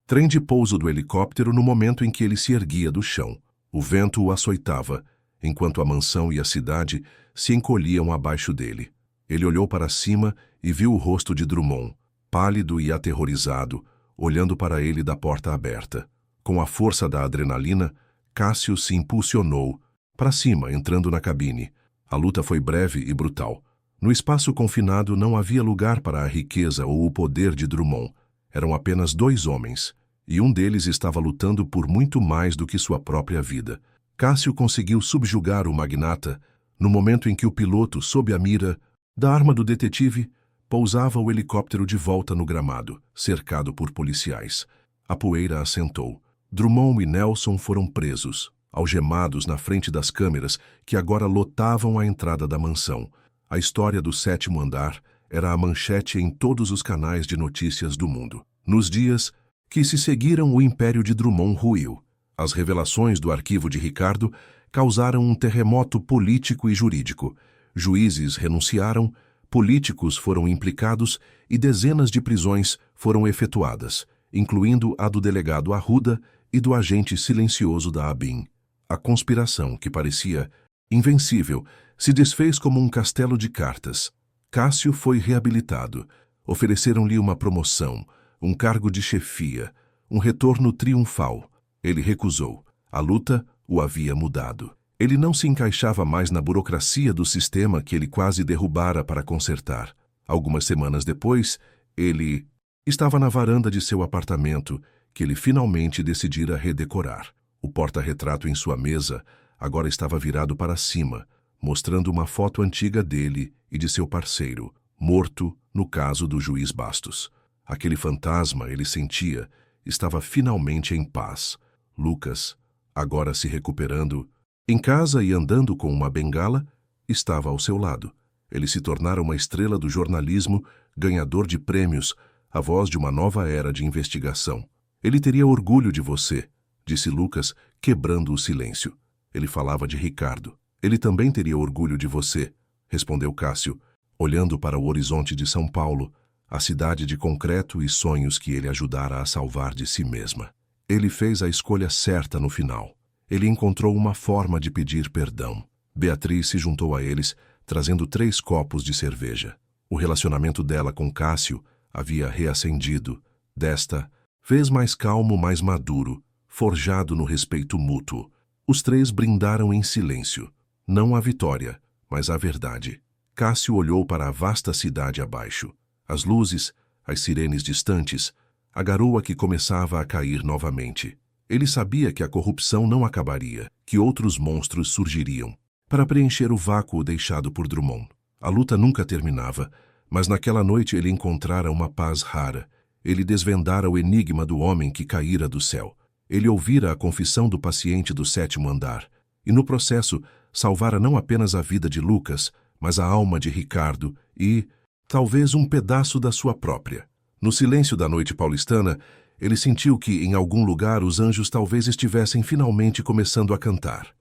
trem de pouso do helicóptero no momento em que ele se erguia do chão. O vento o açoitava, enquanto a mansão e a cidade se encolhiam abaixo dele. Ele olhou para cima e viu o rosto de Drummond, pálido e aterrorizado, olhando para ele da porta aberta. Com a força da adrenalina, Cássio se impulsionou para cima, entrando na cabine. A luta foi breve e brutal. No espaço confinado não havia lugar para a riqueza ou o poder de Drummond. Eram apenas dois homens, e um deles estava lutando por muito mais do que sua própria vida. Cássio conseguiu subjugar o magnata no momento em que o piloto, sob a mira da arma do detetive, pousava o helicóptero de volta no gramado, cercado por policiais. A poeira assentou. Drummond e Nelson foram presos, algemados na frente das câmeras que agora lotavam a entrada da mansão. A história do 7º andar era a manchete em todos os canais de notícias do mundo. Nos dias que se seguiram, o império de Drummond ruiu. As revelações do arquivo de Ricardo causaram um terremoto político e jurídico. Juízes renunciaram, políticos foram implicados e dezenas de prisões foram efetuadas, incluindo a do delegado Arruda e do agente silencioso da ABIN. A conspiração, que parecia invencível, se desfez como um castelo de cartas. Cássio foi reabilitado. Ofereceram-lhe uma promoção, um cargo de chefia, um retorno triunfal. Ele recusou. A luta o havia mudado. Ele não se encaixava mais na burocracia do sistema que ele quase derrubara para consertar. Algumas semanas depois, ele estava na varanda de seu apartamento, que ele finalmente decidira redecorar. O porta-retrato em sua mesa agora estava virado para cima, mostrando uma foto antiga dele e de seu parceiro, morto no caso do juiz Bastos. Aquele fantasma, ele sentia, estava finalmente em paz. Lucas, agora se recuperando, em casa e andando com uma bengala, estava ao seu lado. Ele se tornara uma estrela do jornalismo, ganhador de prêmios, a voz de uma nova era de investigação. Ele teria orgulho de você, disse Lucas, quebrando o silêncio. Ele falava de Ricardo. Ele também teria orgulho de você, respondeu Cássio, olhando para o horizonte de São Paulo, a cidade de concreto e sonhos que ele ajudara a salvar de si mesma. Ele fez a escolha certa no final. Ele encontrou uma forma de pedir perdão. Beatriz se juntou a eles, trazendo 3 copos de cerveja. O relacionamento dela com Cássio havia reacendido, desta vez mais calmo, mais maduro, forjado no respeito mútuo. Os 3 brindaram em silêncio, não a vitória, mas a verdade. Cássio olhou para a vasta cidade abaixo. As luzes, as sirenes distantes, a garoa que começava a cair novamente. Ele sabia que a corrupção não acabaria, que outros monstros surgiriam para preencher o vácuo deixado por Drummond. A luta nunca terminava, mas naquela noite ele encontrara uma paz rara. Ele desvendara o enigma do homem que caíra do céu. Ele ouvira a confissão do paciente do 7º andar, e no processo salvara não apenas a vida de Lucas, mas a alma de Ricardo e, talvez, um pedaço da sua própria. No silêncio da noite paulistana, ele sentiu que, em algum lugar, os anjos talvez estivessem finalmente começando a cantar.